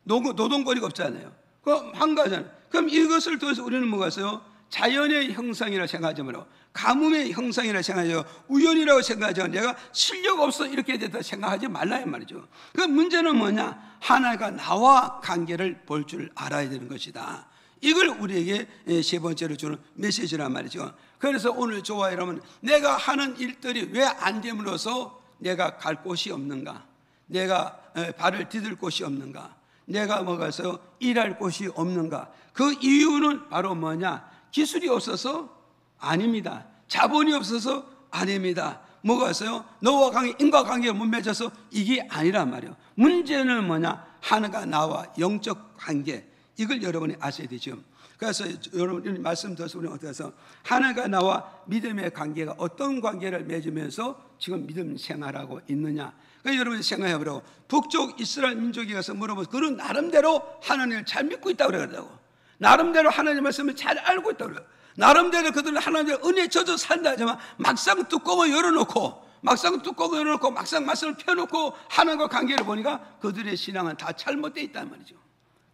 [SPEAKER 1] 노동거리가 없잖아요. 그럼 한가하잖아요. 그럼 이것을 통해서 우리는 뭐가 있어요? 자연의 형상이라 생각하지 말고 가뭄의 형상이라 생각하죠. 우연이라고 생각하지 말고 내가 실력 없어 이렇게 됐다 생각하지 말라 이 말이죠. 그 문제는 뭐냐? 하나가 나와 관계를 볼 줄 알아야 되는 것이다. 이걸 우리에게 세 번째로 주는 메시지란 말이죠. 그래서 오늘 저와 여러분, 내가 하는 일들이 왜 안 됨으로써 내가 갈 곳이 없는가? 내가 발을 디딜 곳이 없는가? 내가 뭐가서 일할 곳이 없는가? 그 이유는 바로 뭐냐? 기술이 없어서 아닙니다. 자본이 없어서 아닙니다. 뭐가 있어요? 너와 인과관계를 못 맺어서 이게 아니란 말이에요. 문제는 뭐냐? 하나가 나와 영적 관계, 이걸 여러분이 아셔야 되죠. 그래서 여러분 말씀 들어서 우리는 어떻게 해서 하나가 나와 믿음의 관계가 어떤 관계를 맺으면서 지금 믿음 생활하고 있느냐? 그러니까 여러분이 생각해보라고. 북쪽 이스라엘 민족에 가서 물어보면 그는 나름대로 하나님을 잘 믿고 있다고 그러더라고. 나름대로 하나님의 말씀을 잘 알고 있다고 그래요. 나름대로 그들은 하나님의 은혜에 젖어 산다 하지만 막상 뚜껑을 열어놓고 막상 말씀을 펴놓고 하나님과 관계를 보니까 그들의 신앙은 다 잘못되어 있단 말이죠.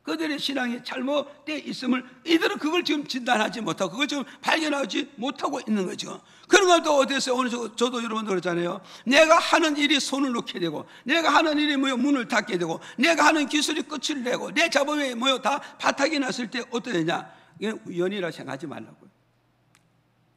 [SPEAKER 1] 그들의 신앙이 잘못되어 있음을 이들은 그걸 지금 진단하지 못하고 그걸 지금 발견하지 못하고 있는 거죠. 그런 걸 또 어디서 오늘 저도 여러분도 그렇잖아요. 내가 하는 일이 손을 놓게 되고 내가 하는 일이 문을 닫게 되고 내가 하는 기술이 끝을 내고 내 자본이 다 바닥이 났을 때 어떻게 되냐? 이게 우연이라 생각하지 말라고요.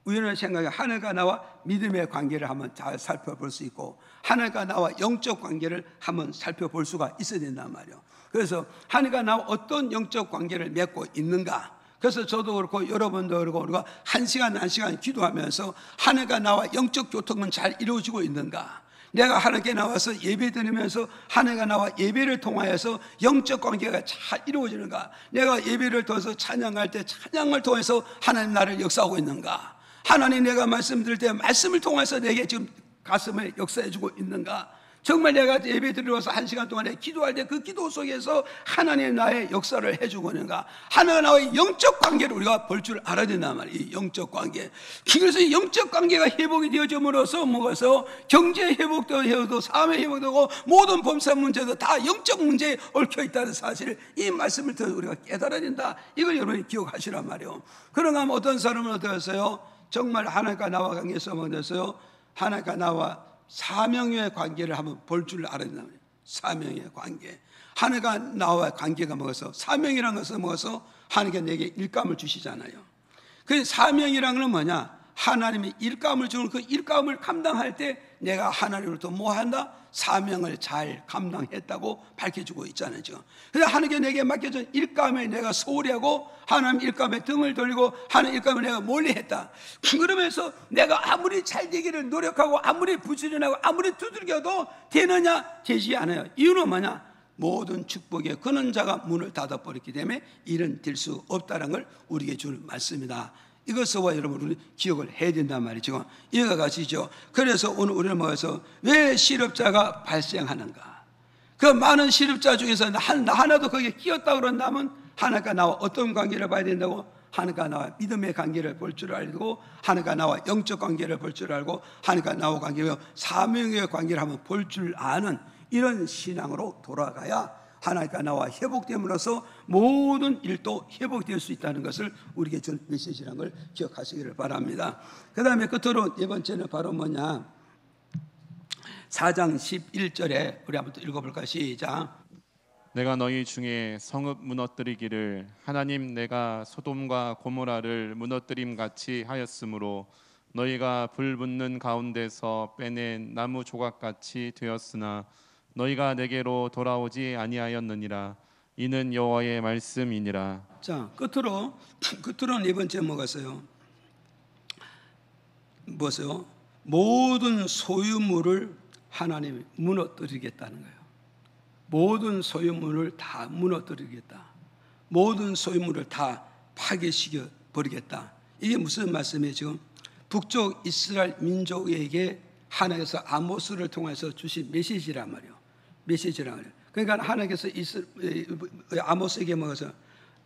[SPEAKER 1] 우연을 생각해 하나가 나와 믿음의 관계를 한번 잘 살펴볼 수 있고 하나가 나와 영적 관계를 한번 살펴볼 수가 있어야 된단 말이에요. 그래서 하나가 나와 어떤 영적 관계를 맺고 있는가? 그래서 저도 그렇고 여러분도 그렇고 우리가 한 시간 기도하면서 하나가 나와 영적 교통은 잘 이루어지고 있는가? 내가 하나님께 나와서 예배 드리면서 하나가 나와 예배를 통하여서 영적 관계가 잘 이루어지는가? 내가 예배를 통해서 찬양할 때 찬양을 통해서 하나님 나를 역사하고 있는가? 하나님 내가 말씀 드릴 때 말씀을 통해서 내게 지금 가슴에 역사해주고 있는가? 정말 내가 예배 드리러서 한 시간 동안에 기도할 때 그 기도 속에서 하나님 나의 역사를 해주고 있는가? 하나님 나의 영적 관계를 우리가 볼 줄 알아야 된단 말이에요. 이 영적 관계. 그래서 영적 관계가 회복이 되어짐으로써 뭐가서 경제 회복도 해도 삶의 회복되고 모든 범사 문제도 다 영적 문제에 얽혀 있다는 사실, 이 말씀을 통해서 우리가 깨달아야 된다. 이걸 여러분이 기억하시란 말이에요. 그런가 하면 어떤 사람은 어떻게 했어요? 정말 하나님과 나와 관계에서 뭐였어요? 하나님과 나와 사명의 관계를 한번 볼 줄 알아야 된다. 사명의 관계. 하나님과 나와 관계가 뭐겠어? 사명이라는 것은 뭐겠어? 하나님께 내게 일감을 주시잖아요. 그 사명이라는 건 뭐냐? 하나님이 일감을 주는 그 일감을 감당할 때 내가 하나님으로부터 뭐 한다? 사명을 잘 감당했다고 밝혀주고 있잖아요. 그래서 하나님께 내게 맡겨진 일감에 내가 소홀히 하고 하나님 일감에 등을 돌리고 하나님 일감을 내가 멀리했다. 그러면서 내가 아무리 잘 되기를 노력하고 아무리 부지런하고 아무리 두들겨도 되느냐? 되지 않아요. 이유는 뭐냐? 모든 축복의 근원자가 문을 닫아버렸기 때문에 일은 될 수 없다는 걸 우리에게 주는 말씀이다. 이것과 여러분이 기억을 해야 된단 말이죠. 이해가 가시죠? 그래서 오늘 우리는 뭐해서 왜 실업자가 발생하는가? 그 많은 실업자 중에서 나 하나도 거기에 끼었다 그런다면 하나가 나와 어떤 관계를 봐야 된다고? 하나가 나와 믿음의 관계를 볼 줄 알고 하나가 나와 영적 관계를 볼 줄 알고 하나가 나와 관계와 사명의 관계를 한번 볼 줄 아는 이런 신앙으로 돌아가야 하나님과 나와 회복됨으로써 모든 일도 회복될 수 있다는 것을 우리에게 준 메시지라는 걸 기억하시기를 바랍니다. 그 다음에 끝으로 네 번째는 바로 뭐냐? 4장 11절에 우리 한번 또 읽어볼까요? 시작.
[SPEAKER 2] 내가 너희 중에 성읍 무너뜨리기를 하나님 내가 소돔과 고모라를 무너뜨림 같이 하였으므로 너희가 불 붙는 가운데서 빼낸 나무 조각같이 되었으나 너희가 내게로 돌아오지 아니하였느니라. 이는 여호와의 말씀이니라. 자,
[SPEAKER 1] 끝으로 네 번째 뭐가 있어요? 보세요. 모든 소유물을 하나님이 무너뜨리겠다는 거예요. 모든 소유물을 다 무너뜨리겠다. 모든 소유물을 다 파괴시켜 버리겠다. 이게 무슨 말씀이에요? 지금 북쪽 이스라엘 민족에게 하나님께서 아모스를 통해서 주신 메시지란 말이에요. 메시지란 말이에요. 그러니까 하나님께서 아모스에게 먹어서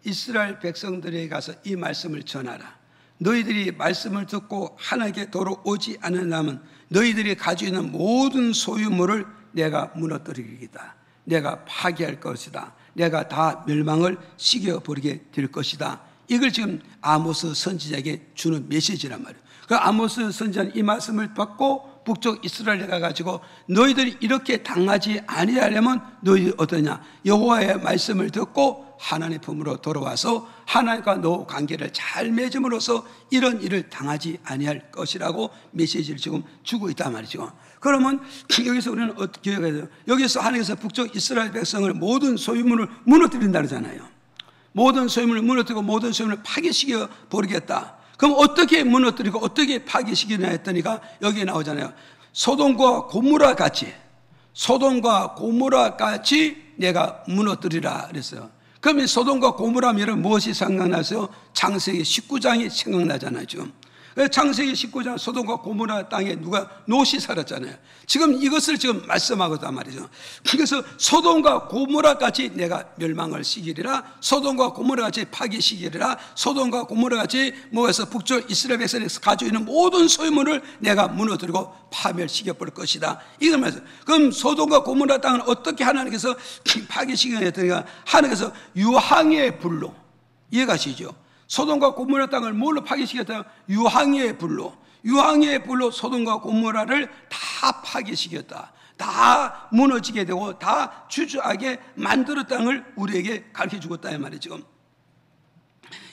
[SPEAKER 1] 이스라엘 백성들에게 가서 이 말씀을 전하라. 너희들이 말씀을 듣고 하나님께 돌아오지 않으려면 너희들이 가지고 있는 모든 소유물을 내가 무너뜨리겠다. 내가 파괴할 것이다. 내가 다 멸망을 시켜버리게 될 것이다. 이걸 지금 아모스 선지자에게 주는 메시지란 말이에요. 그 아모스 선지자는 이 말씀을 받고 북쪽 이스라엘에 가가지고 너희들이 이렇게 당하지 아니하려면 너희들이 어떠냐, 여호와의 말씀을 듣고 하나님의 품으로 돌아와서 하나님과 너 관계를 잘 맺음으로써 이런 일을 당하지 아니할 것이라고 메시지를 지금 주고 있단 말이죠. 그러면 여기서 우리는 어떻게 해야 돼요? 여기서 하나님께서 북쪽 이스라엘 백성을 모든 소유물을 무너뜨린다 그러잖아요. 모든 소유물을 무너뜨리고 모든 소유물을 파괴시켜 버리겠다. 그럼 어떻게 무너뜨리고 어떻게 파괴시키냐 했더니가 여기에 나오잖아요. 소돔과 고모라 같이 내가 무너뜨리라 그랬어요. 그러면 소돔과 고모라면 무엇이 생각나세요? 창세기 19장이 생각나잖아요. 지금 창세기 19장 소돔과 고모라 땅에 누가 롯이 살았잖아요. 지금 이것을 지금 말씀하고단 말이죠. 그래서 소돔과 고모라같이 내가 멸망을 시키리라. 소돔과 고모라같이 파괴시키리라. 소돔과 고모라같이 뭐해서 북쪽 이스라엘 백성이 가지고 있는 모든 소유물을 내가 무너뜨리고 파멸시켜버릴 것이다. 이걸 말해서 그럼 소돔과 고모라 땅을 어떻게 하나님께서 파괴시키느냐, 하나님께서 유황의 불로, 이해가시죠? 소돔과 고모라 땅을 뭘로 파괴시켰다? 유황의 불로 소돔과 고모라를 다 파괴시켰다. 다 무너지게 되고 다 주저하게 만들었다는 걸 우리에게 가르쳐 주었다 이 말이죠.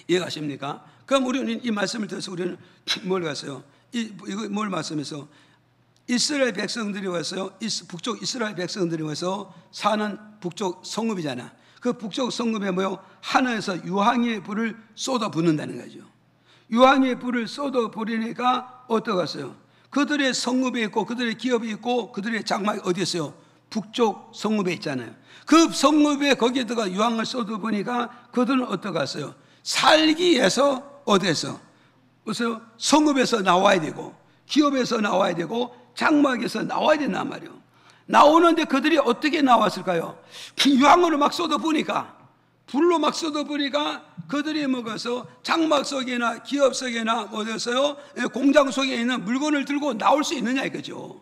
[SPEAKER 1] 이해가십니까? 그럼 우리는 이 말씀을 들어서 우리는 뭘 갔어요? 이거 뭘 말씀해서 이스라엘 백성들이 와서요, 북쪽 이스라엘 백성들이 와서 사는 북쪽 성읍이잖아. 그 북쪽 성읍에 뭐요? 하나에서 유황의 불을 쏟아 붓는다는 거죠. 유황의 불을 쏟아 부리니까 어떠겠어요? 그들의 성읍에 있고 그들의 기업이 있고 그들의 장막이 어디 있어요? 북쪽 성읍에 있잖아요. 그 성읍에 거기에다가 유황을 쏟아 보니까 그들은 어떠겠어요? 살기 위해서 어디에서? 그래서 성읍에서 나와야 되고 기업에서 나와야 되고 장막에서 나와야 된단 말이에요. 나오는데 그들이 어떻게 나왔을까요? 유황으로 막 쏟아부으니까, 불로 막 쏟아부으니까 그들이 먹어서 장막 속이나 기업 속이나 어디서요? 공장 속에 있는 물건을 들고 나올 수 있느냐 이거죠.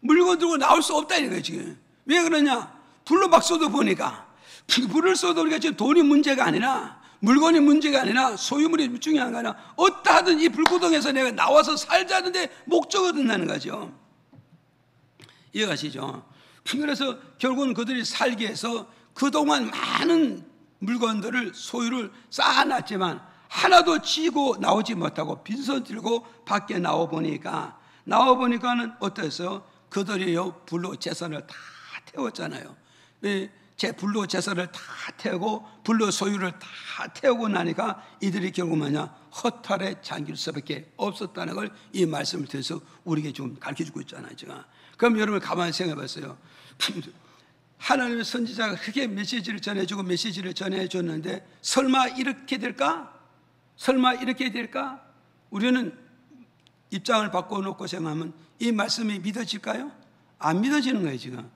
[SPEAKER 1] 물건 들고 나올 수 없다 이거지. 왜 그러냐? 불로 막 쏟아부으니까. 불을 쏟아부으니까 지금 돈이 문제가 아니라, 물건이 문제가 아니라, 소유물이 중요한 거 아니라 어떠하든 이 불구덩에서 내가 나와서 살자는데 목적을 든다는 거죠. 이해가시죠? 그래서 결국은 그들이 살기 위해서 그동안 많은 물건들을, 소유를 쌓아놨지만 하나도 지고 나오지 못하고 빈손 들고 밖에 나와보니까는 어땠어요? 그들이요, 불로 재산을 다 태웠잖아요. 불로 재산을 다 태우고 불로 소유를 다 태우고 나니까 이들이 결국 뭐냐? 허탈에 잠길 수밖에 없었다는 걸 이 말씀을 통해서 우리에게 좀 가르쳐주고 있잖아요. 제가. 그럼 여러분 가만히 생각해 봤어요. 하나님의 선지자가 크게 메시지를 전해주고 메시지를 전해줬는데 설마 이렇게 될까? 설마 이렇게 될까? 우리는 입장을 바꿔놓고 생각하면 이 말씀이 믿어질까요? 안 믿어지는 거예요 지금.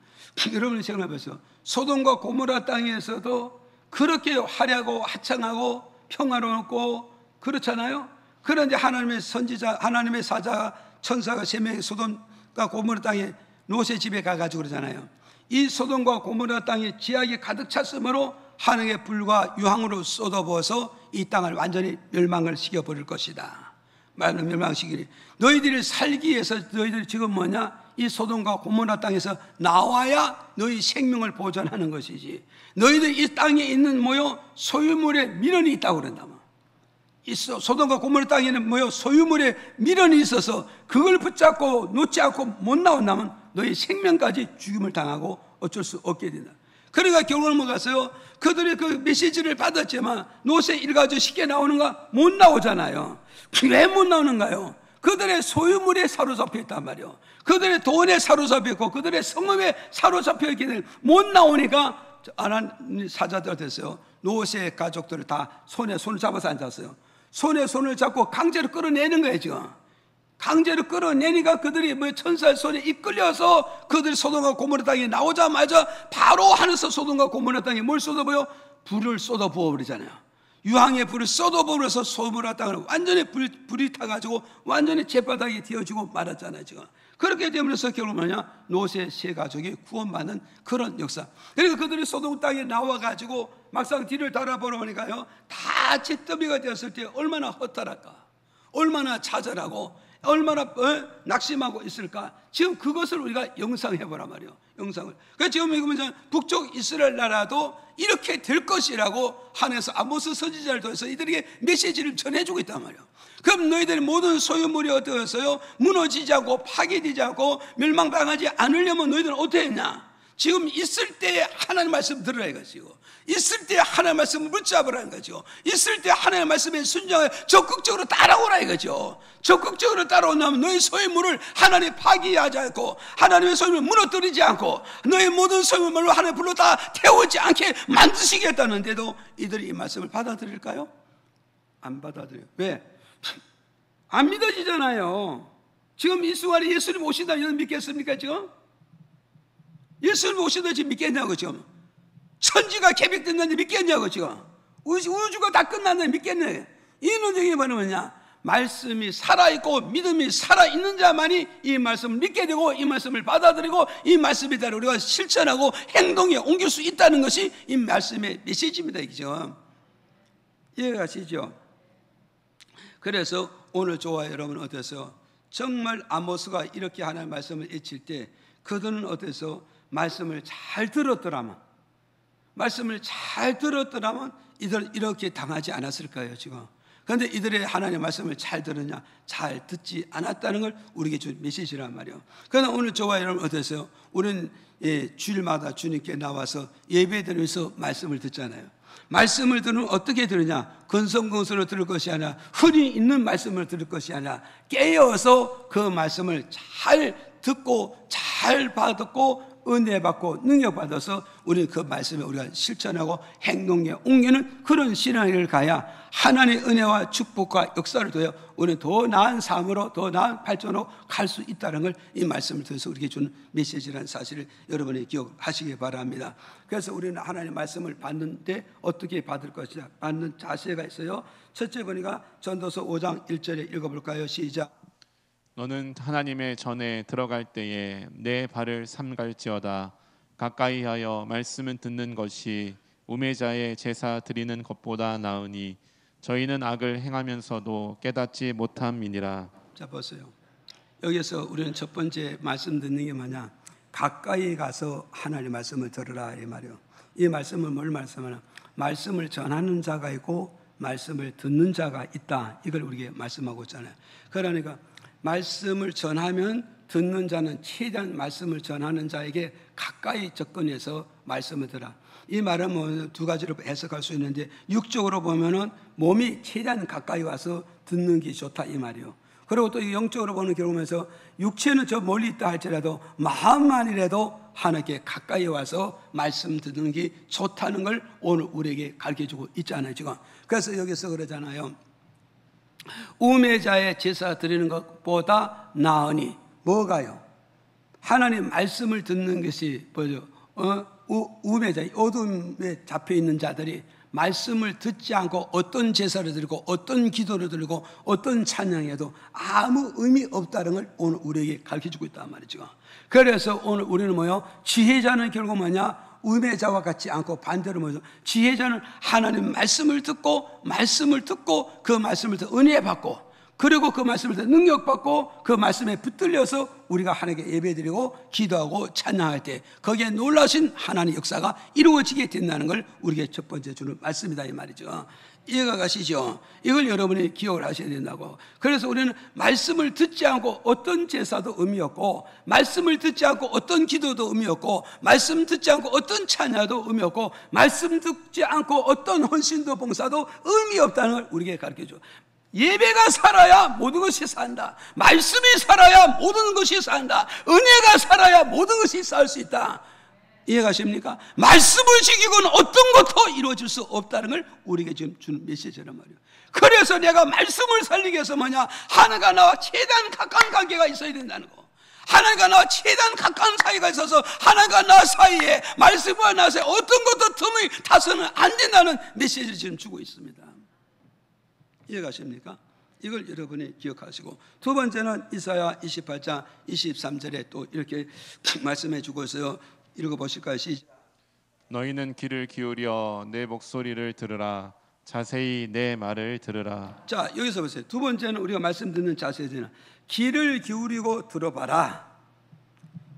[SPEAKER 1] 여러분이 생각해 보세요. 소돔과 고모라 땅에서도 그렇게 화려하고 화창하고 평화롭고 그렇잖아요. 그런데 하나님의 선지자, 하나님의 사자, 천사가 세 명이 소돔과 고모라 땅에 롯의 집에 가가지고 그러잖아요. 이 소돔과 고모라 땅에 지하에 가득 찼으므로 하늘의 불과 유황으로 쏟아부어서 이 땅을 완전히 멸망을 시켜버릴 것이다. 말은 멸망시키리. 너희들이 살기 위해서 너희들이 지금 뭐냐? 이 소돔과 고모라 땅에서 나와야 너희 생명을 보존하는 것이지. 너희들 이 땅에 있는 뭐요? 소유물에 미련이 있다고 그런다. 이 소돔과 고모라 땅에는 뭐요? 소유물에 미련이 있어서 그걸 붙잡고 놓지 않고 못 나온다면 너희 생명까지 죽임을 당하고 어쩔 수 없게 된다. 그러니까 결국은 뭐 갔어요? 그들이 그 메시지를 받았지만 롯의 일가족 쉽게 나오는가? 못 나오잖아요. 왜 못 나오는가요? 그들의 소유물에 사로잡혀 있단 말이에요. 그들의 돈에 사로잡혀 있고 그들의 성읍에 사로잡혀 있기 때문에 못 나오니까 하나님 사자들 됐어요. 노세 가족들을 다 손에 손을 잡아서 앉았어요. 손에 손을 잡고 강제로 끌어내는 거예요. 지금 강제로 끌어내니까 그들이 뭐 천사의 손에 이끌려서 그들이 소돔과 고모라 땅에 나오자마자 바로 하늘에서 소돔과 고모라 땅에 뭘 쏟아부어요? 불을 쏟아 부어버리잖아요. 유황의 불을 쏟아 부어서 소돔과 땅을 완전히 불이 타가지고 완전히 잿바닥에 뒤어지고 말았잖아요. 지금 그렇게 되면서 결국 뭐냐? 노세 세 가족이 구원받는 그런 역사. 그러니까 그들이 소돔 땅에 나와가지고 막상 뒤를 돌아보니까요, 다 잿더미가 되었을 때 얼마나 허탈할까, 얼마나 좌절하고 얼마나 낙심하고 있을까. 지금 그것을 우리가 영상해보란 말이에요. 영상을. 그러니까 지금 이거 보면 북쪽 이스라엘 나라도 이렇게 될 것이라고 하늘에서 아모스 선지자를 통해서 이들에게 메시지를 전해주고 있단 말이에요. 그럼 너희들의 모든 소유물이 어떠했어요? 무너지지 않고 파괴되지 않고 멸망당하지 않으려면 너희들은 어떻게 했냐? 지금 있을 때 하나님 말씀 들으라 이것이고, 있을 때 하나님 말씀을 붙잡으라는 거죠. 있을 때 하나님 말씀에 순종해 적극적으로 따라오라 이거죠. 적극적으로 따라온다면 너희 소유물을 하나님 파괴하지 않고 하나님의 소유물을 무너뜨리지 않고 너희 모든 소유물을 하나님 불로 다 태우지 않게 만드시겠다는데도 이들이 이 말씀을 받아들일까요? 안 받아들여요. 왜? 안 믿어지잖아요. 지금 이 순간에 예수님 오신다 여러분 믿겠습니까? 지금 예수님 오신다 지금 믿겠냐고. 지금 천지가 개벽된다는데 믿겠냐고. 지금 우주가 다 끝났는데 믿겠네. 이는 저게 뭐냐? 말씀이 살아있고 믿음이 살아있는 자만이 이 말씀을 믿게 되고 이 말씀을 받아들이고 이 말씀에 따라 우리가 실천하고 행동에 옮길 수 있다는 것이 이 말씀의 메시지입니다. 지금 이해가시죠? 그래서 오늘 저와 여러분 어때서 정말 아모스가 이렇게 하나님 말씀을 외칠 때 그들은 어때서 말씀을 잘 들었더라면, 말씀을 잘 들었더라면 이들 이렇게 당하지 않았을까요? 지금. 그런데 이들의 하나님의 말씀을 잘 들었냐? 잘 듣지 않았다는 걸 우리에게 준 메시지란 말이에요. 그러나 오늘 저와 여러분 어땠어요? 우리는 주일마다 주님께 나와서 예배드리면서 말씀을 듣잖아요. 말씀을 들으면 어떻게 들으냐? 건성건성으로 들을 것이 아니라 흔히 있는 말씀을 들을 것이 아니라 깨어서 그 말씀을 잘 듣고 잘 받고 은혜 받고 능력 받아서 우리는 그 말씀에 우리가 실천하고 행동에 옮기는 그런 신앙을 가야 하나님의 은혜와 축복과 역사를 통해 우리는 더 나은 삶으로 더 나은 발전으로 갈 수 있다는 걸 이 말씀을 통해서 우리에게 주는 메시지라는 사실을 여러분이 기억하시기 바랍니다. 그래서 우리는 하나님의 말씀을 받는데 어떻게 받을 것이냐, 받는 자세가 있어요. 첫째 보니까 전도서 5장 1절에 읽어볼까요? 시작.
[SPEAKER 2] 너는 하나님의 전에 들어갈 때에 내 발을 삼갈지어다. 가까이하여 말씀은 듣는 것이 우매자의 제사 드리는 것보다 나으니 저희는 악을 행하면서도 깨닫지 못함이니라.
[SPEAKER 1] 자 보세요. 여기서 우리는 첫 번째 말씀 듣는 게 뭐냐? 가까이 가서 하나님의 말씀을 들으라 이 말이에요. 이 말씀은 뭘 말씀하냐? 말씀을 전하는 자가 있고 말씀을 듣는 자가 있다. 이걸 우리에게 말씀하고 있잖아요. 그러니까 말씀을 전하면 듣는 자는 최대한 말씀을 전하는 자에게 가까이 접근해서 말씀을 들어라. 이 말은 뭐 두 가지로 해석할 수 있는데 육적으로 보면은 몸이 최대한 가까이 와서 듣는 게 좋다 이 말이에요. 그리고 또 영적으로 보는 경우면서 육체는 저 멀리 있다 할지라도 마음만이라도 하나님께 가까이 와서 말씀 듣는 게 좋다는 걸 오늘 우리에게 가르쳐주고 있잖아요 지금. 그래서 여기서 그러잖아요. 우매자의 제사 드리는 것보다 나으니 뭐가요? 하나님 말씀을 듣는 것이 뭐죠? 우매자, 어둠에 잡혀 있는 자들이 말씀을 듣지 않고 어떤 제사를 드리고 어떤 기도를 드리고 어떤 찬양해도 아무 의미 없다는 걸 오늘 우리에게 가르쳐주고 있단 말이죠. 그래서 오늘 우리는 뭐요? 지혜자는 결국 뭐냐? 우매자와 같지 않고 반대로 뭐죠? 지혜자는 하나님 말씀을 듣고 그 말씀을 듣고 은혜 받고 그리고 그 말씀을 듣고 능력 받고 그 말씀에 붙들려서 우리가 하나님께 예배드리고 기도하고 찬양할 때 거기에 놀라신 하나님의 역사가 이루어지게 된다는 걸 우리에게 첫 번째 주는 말씀이다 이 말이죠. 이해가 가시죠? 이걸 여러분이 기억을 하셔야 된다고. 그래서 우리는 말씀을 듣지 않고 어떤 제사도 의미 없고 말씀을 듣지 않고 어떤 기도도 의미 없고 말씀 듣지 않고 어떤 찬야도 의미 없고 말씀 듣지 않고 어떤 헌신도 봉사도 의미 없다는 걸 우리에게 가르쳐줘. 예배가 살아야 모든 것이 산다. 말씀이 살아야 모든 것이 산다. 은혜가 살아야 모든 것이 살 수 있다. 이해가십니까? 말씀을 지키고는 어떤 것도 이루어질 수 없다는 걸 우리에게 지금 주는 메시지란 말이에요. 그래서 내가 말씀을 살리기 위해서 뭐냐? 하나님과 나와 최대한 가까운 관계가 있어야 된다는 거. 하나님과 나와 최대한 가까운 사이가 있어서 하나님과 나 사이에 말씀과 나 사이에 어떤 것도 틈이 타서는 안 된다는 메시지를 지금 주고 있습니다. 이해가십니까? 이걸 여러분이 기억하시고, 두 번째는 이사야 28장 23절에 또 이렇게 말씀해 주고 있어요. 읽어보실까요? 시작.
[SPEAKER 2] 너희는 귀를 기울여 내 목소리를 들으라. 자세히 내 말을 들으라.
[SPEAKER 1] 자, 여기서 보세요. 두 번째는 우리가 말씀 듣는 자세는 귀를 기울이고 들어봐라.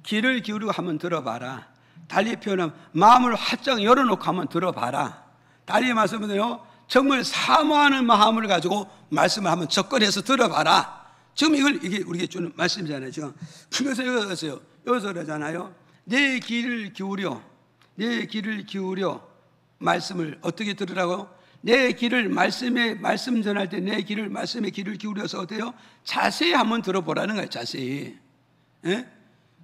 [SPEAKER 1] 귀를 기울이고 한번 들어봐라. 달리 표현하면 마음을 활짝 열어놓고 한번 들어봐라. 달리 말씀은요, 정말 사모하는 마음을 가지고 말씀을 한번 접근해서 들어봐라. 지금 이게 우리에게 주는 말씀이잖아요. 지금 그래서 여기서 그러잖아요. 내 귀를 기울여 말씀을 어떻게 들으라고? 내 귀를 말씀 전할 때 내 귀를 말씀에 귀를 기울여서 어때요? 자세히 한번 들어보라는 거예요. 자세히. 예?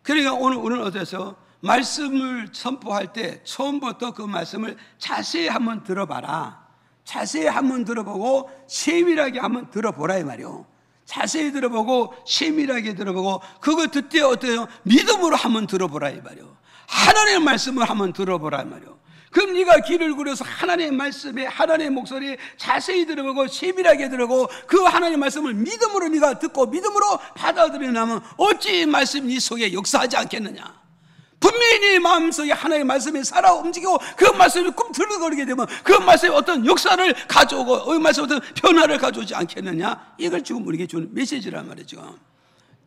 [SPEAKER 1] 그러니까 오늘 우리는 어때서 말씀을 선포할 때 처음부터 그 말씀을 자세히 한번 들어봐라. 자세히 한번 들어보고 세밀하게 한번 들어보라 이 말이요. 자세히 들어보고 세밀하게 들어보고 그거 듣때 어때요? 믿음으로 한번 들어보라 이 말이요. 하나님의 말씀을 한번 들어보라 이 말이요. 그럼 네가 귀를 기울여서 하나님의 말씀에 하나님의 목소리에 자세히 들어보고 세밀하게 들어보고 그 하나님의 말씀을 믿음으로 네가 듣고 믿음으로 받아들이려면 어찌 말씀이 네 속에 역사하지 않겠느냐. 분명히 네 마음속에 하나님의 말씀이 살아 움직이고 그 말씀이 꿈틀거리게 되면 그 말씀이 어떤 역사를 가져오고 그 말씀이 어떤 변화를 가져오지 않겠느냐. 이걸 지금 우리에게 주는 메시지란 말이죠.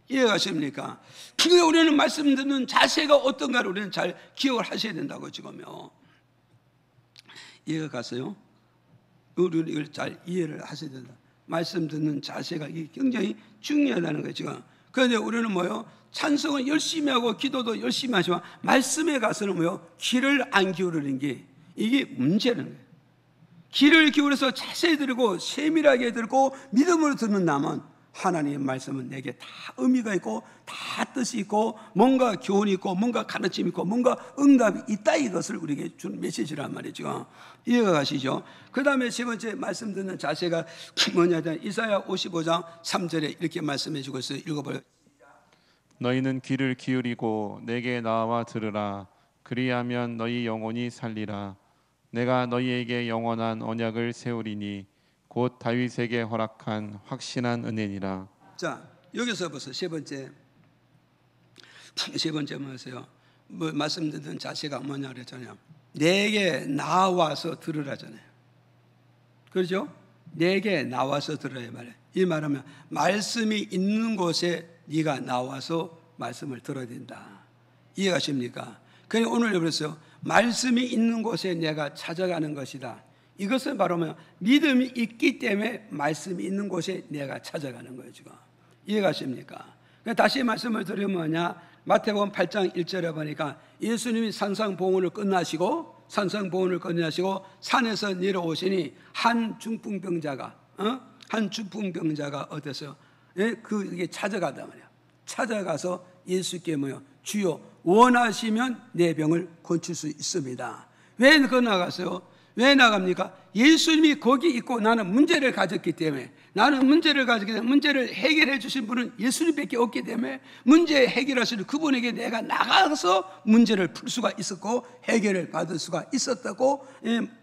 [SPEAKER 1] 이해가십니까? 그게 우리는 말씀 듣는 자세가 어떤가를 우리는 잘 기억을 하셔야 된다고 지금요. 이해가 갔어요? 우리는 이걸 잘 이해를 하셔야 된다. 말씀 듣는 자세가 이게 굉장히 중요하다는 거예요 지금. 그런데 우리는 뭐요? 찬송은 열심히 하고 기도도 열심히 하지만 말씀에 가서는 뭐요? 귀를 안 기울이는 게 이게 문제는 거예요. 귀를 기울여서 자세히 들고 세밀하게 듣고 믿음으로 듣는 나면 하나님의 말씀은 내게 다 의미가 있고 다 뜻이 있고 뭔가 교훈이 있고 뭔가 가르침이 있고 뭔가 응답이 있다. 이것을 우리에게 준 메시지란 말이죠. 이해가 가시죠? 그 다음에 세 번째 말씀 듣는 자세가 뭐냐면 이사야 55장 3절에 이렇게 말씀해 주고 있어요. 읽어봐요.
[SPEAKER 2] 너희는 귀를 기울이고 내게 나와 들으라. 그리하면 너희 영혼이 살리라. 내가 너희에게 영원한 언약을 세우리니 곧 다윗에게 허락한 확신한 은혜니라. 자,
[SPEAKER 1] 여기서 보세요. 세 번째 뭐였어요? 뭐 말씀 듣는 자세가 뭐냐 그랬잖아요. 내게 나와서 들으라잖아요. 그렇죠? 내게 나와서 들으라 말이에요. 이 말하면 말씀이 있는 곳에 네가 나와서 말씀을 들어야 된다. 이해가십니까? 그러니까 오늘 그랬어요. 말씀이 있는 곳에 내가 찾아가는 것이다. 이것은 바로 뭐냐? 믿음이 있기 때문에 말씀이 있는 곳에 내가 찾아가는 거예요 지금. 이해가십니까? 그러니까 다시 말씀을 드리면 뭐냐? 마태복음 8장 1절에 보니까 예수님이 산상봉헌을 끝나시고 산에서 내려오시니 한 중풍병자가 어땠어요? 예? 그게 찾아가단 말이야. 찾아가서 예수께 뭐요? 주여 원하시면 내 병을 고칠 수 있습니다. 왜 나갔어요? 왜 나갑니까? 예수님이 거기 있고 나는 문제를 가졌기 때문에 문제를 해결해 주신 분은 예수님밖에 없기 때문에 문제 해결하시는 그분에게 내가 나가서 문제를 풀 수가 있었고 해결을 받을 수가 있었다고.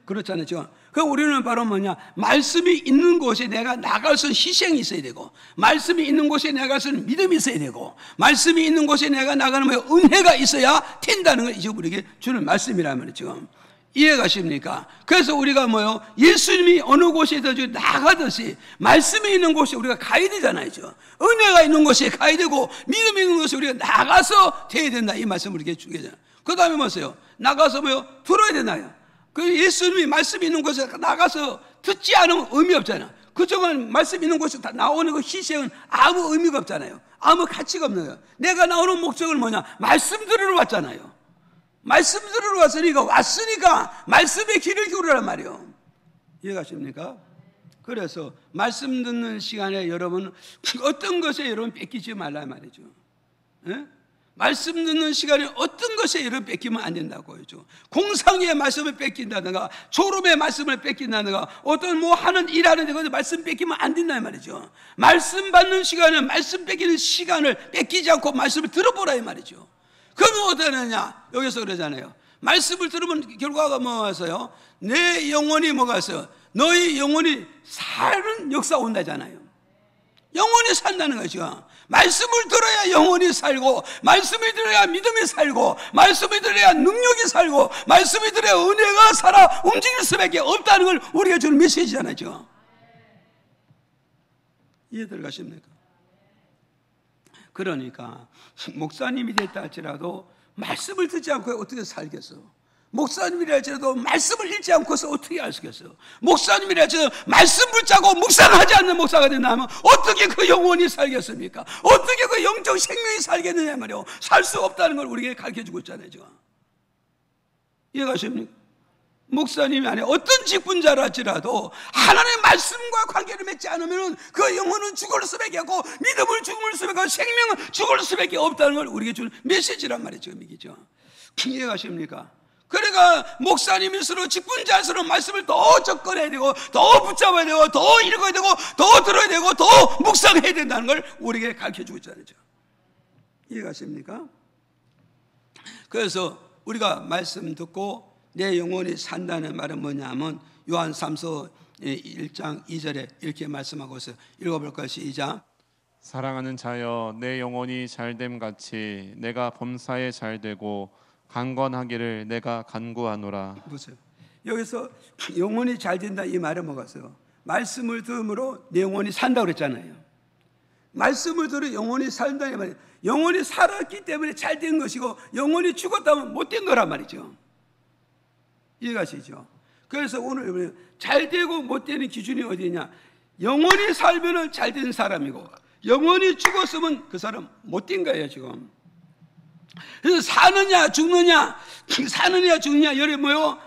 [SPEAKER 1] 그렇잖아요 지금. 그럼 우리는 바로 뭐냐? 말씀이 있는 곳에 내가 나갈 수 있는 희생이 있어야 되고 말씀이 있는 곳에 나갈 수 있는 믿음이 있어야 되고 말씀이 있는 곳에 내가 나가는 뭐예요? 은혜가 있어야 된다는 걸 지금 우리에게 주는 말씀이라면 지금. 이해가십니까? 그래서 우리가 뭐요? 예수님이 어느 곳에서 나가듯이 말씀이 있는 곳에 우리가 가야 되잖아요. 은혜가 있는 곳에 가야 되고 믿음이 있는 곳에 우리가 나가서 돼야 된다. 이 말씀을 우리에게 주게. 그 다음에 뭐세요? 나가서 뭐요? 들어야 되나요? 그 예수님이 말씀이 있는 곳에 나가서 듣지 않으면 의미 없잖아요. 그동안 말씀 있는 곳에 다 나오는 그 희생은 아무 의미가 없잖아요. 아무 가치가 없는 거예요. 내가 나오는 목적은 뭐냐? 말씀 들으러 왔잖아요. 말씀 들으러 왔으니까 말씀에 귀를 기울이란 말이에요. 이해가십니까? 그래서 말씀 듣는 시간에 여러분 어떤 것에 여러분 뺏기지 말라 말이죠. 예? 말씀 듣는 시간에 어떤 것에 여러분 뺏기면 안 된다고 하죠. 공상의 말씀을 뺏긴다든가 졸음의 말씀을 뺏긴다든가 어떤 뭐 하는 일하는 데 거기서 말씀 뺏기면 안 된다 말이죠. 말씀 받는 시간에 말씀 뺏기는 시간을 뺏기지 않고 말씀을 들어보라 이 말이죠. 그러면 어떻게 하느냐? 여기서 그러잖아요. 말씀을 들으면 결과가 뭐가서요? 내 영혼이 뭐가서요? 너희 영혼이 사는 역사 온다잖아요. 영혼이 산다는 거죠. 말씀을 들어야 영혼이 살고, 말씀을 들어야 믿음이 살고, 말씀을 들어야 능력이 살고, 말씀을 들어야 은혜가 살아 움직일 수밖에 없다는 걸 우리가 주는 메시지잖아요. 이해들 가십니까? 그러니까 목사님이 됐다 할지라도 말씀을 듣지 않고 어떻게 살겠어? 목사님이라 할지라도 말씀을 읽지 않고서 어떻게 알 수 있겠어요? 목사님이라 할지라도 말씀 붙잡고 묵상하지 않는 목사가 된다면 어떻게 그 영혼이 살겠습니까? 어떻게 그 영적 생명이 살겠느냐 말이에요. 살 수 없다는 걸 우리에게 가르쳐주고 있잖아요 지금. 이해가십니까? 목사님이 아니라 어떤 직분자라 할지라도 하나님의 말씀과 관계를 맺지 않으면 그 영혼은 죽을 수밖에 없고 믿음을 죽을 수밖에 없고 생명은 죽을 수밖에 없다는 걸 우리에게 주는 메시지란 말이죠. 이기죠. 이해가십니까? 그러니까 목사님일수록 직분자일수록 말씀을 더 접근해야 되고 더 붙잡아야 되고 더 읽어야 되고 더 들어야 되고 더 묵상해야 된다는 걸 우리에게 가르쳐주고 있잖아요. 이해가십니까? 그래서 우리가 말씀 듣고 내 영혼이 산다는 말은 뭐냐면 요한 3서 1장 2절에 이렇게 말씀하고 있어요. 읽어볼 것이 시작.
[SPEAKER 2] 사랑하는 자여 내 영혼이 잘됨 같이 내가 범사에 잘되고 강건하기를 내가 간구하노라. 보세요.
[SPEAKER 1] 여기서 영혼이 잘 된다 이 말은 뭐겠어요? 말씀을 들음으로 내 영혼이 산다고 그랬잖아요. 말씀을 들으 영혼이 산다는 말이에요. 영혼이 살았기 때문에 잘 된 것이고 영혼이 죽었다면 못된 거란 말이죠. 이해가시죠? 그래서 오늘 잘 되고 못 되는 기준이 어디냐? 영혼이 살면은 잘 된 사람이고 영혼이 죽었으면 그 사람 못된 거예요 지금. 그래서 사느냐 죽느냐 여기 뭐요?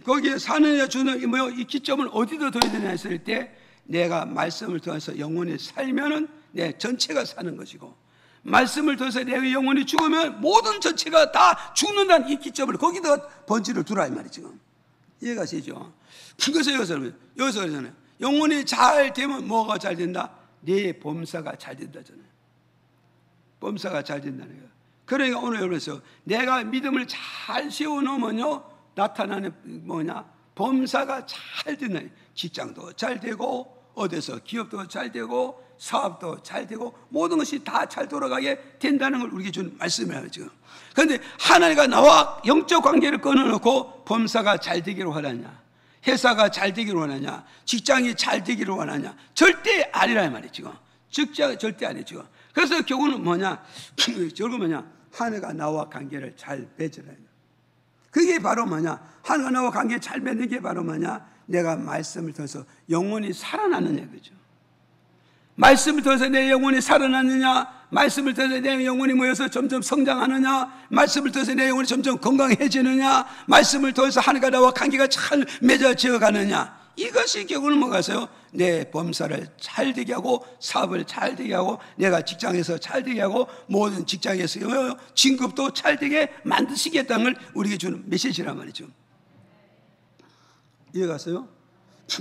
[SPEAKER 1] 거기에 사느냐 죽느냐 뭐요? 이 기점을 어디다 둬야 되냐 했을 때 내가 말씀을 통해서 영혼이 살면은 내 전체가 사는 것이고 말씀을 통해서 내 영혼이 죽으면 모든 전체가 다 죽는다는 이 기점을 거기다 번지를 두라 이 말이죠. 이해가시죠? 그래서 여기서 그러잖아요. 영혼이 잘 되면 뭐가 잘 된다? 내 범사가 잘 된다잖아요. 범사가 잘 된다는 거예요. 그러니까 오늘 여기서 내가 믿음을 잘 세워놓으면요 나타나는 뭐냐? 범사가 잘 된다. 직장도 잘 되고 어디서 기업도 잘 되고 사업도 잘 되고 모든 것이 다 잘 돌아가게 된다는 걸 우리에게 준 말씀이에요 지금. 그런데 하나님과 나와 영적 관계를 끊어놓고 범사가 잘 되기를 원하냐, 회사가 잘 되기를 원하냐, 직장이 잘 되기를 원하냐? 절대 아니라 말이에요 지금. 절대 아니죠. 그래서 결국은 뭐냐? 결국은 뭐냐? 하나님과 나와 관계를 잘 맺으라. 그게 바로 뭐냐? 하나님과 나와 관계 잘 맺는 게 바로 뭐냐? 내가 말씀을 통해서 영혼이 살아나느냐 그죠? 말씀을 통해서 내 영혼이 살아나느냐? 말씀을 통해서 내 영혼이 모여서 점점 성장하느냐? 말씀을 통해서 내 영혼이 점점 건강해지느냐? 말씀을 통해서 하나님과 나와 관계가 잘 맺어져 가느냐? 이것이 결국은 뭐가서요? 내 범사를 잘 되게 하고 사업을 잘 되게 하고 내가 직장에서 잘 되게 하고 모든 직장에서 진급도 잘 되게 만드시겠다는 걸 우리에게 주는 메시지란 말이죠. 이해가세요?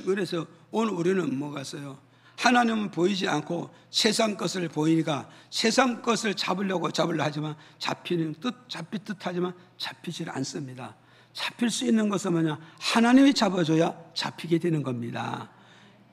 [SPEAKER 1] 그래서 오늘 우리는 뭐가서요? 하나님은 보이지 않고 세상 것을 보이니까 세상 것을 잡으려 하지만 잡힐 듯 하지만 잡히질 않습니다. 잡힐 수 있는 것은 뭐냐? 하나님이 잡아줘야 잡히게 되는 겁니다.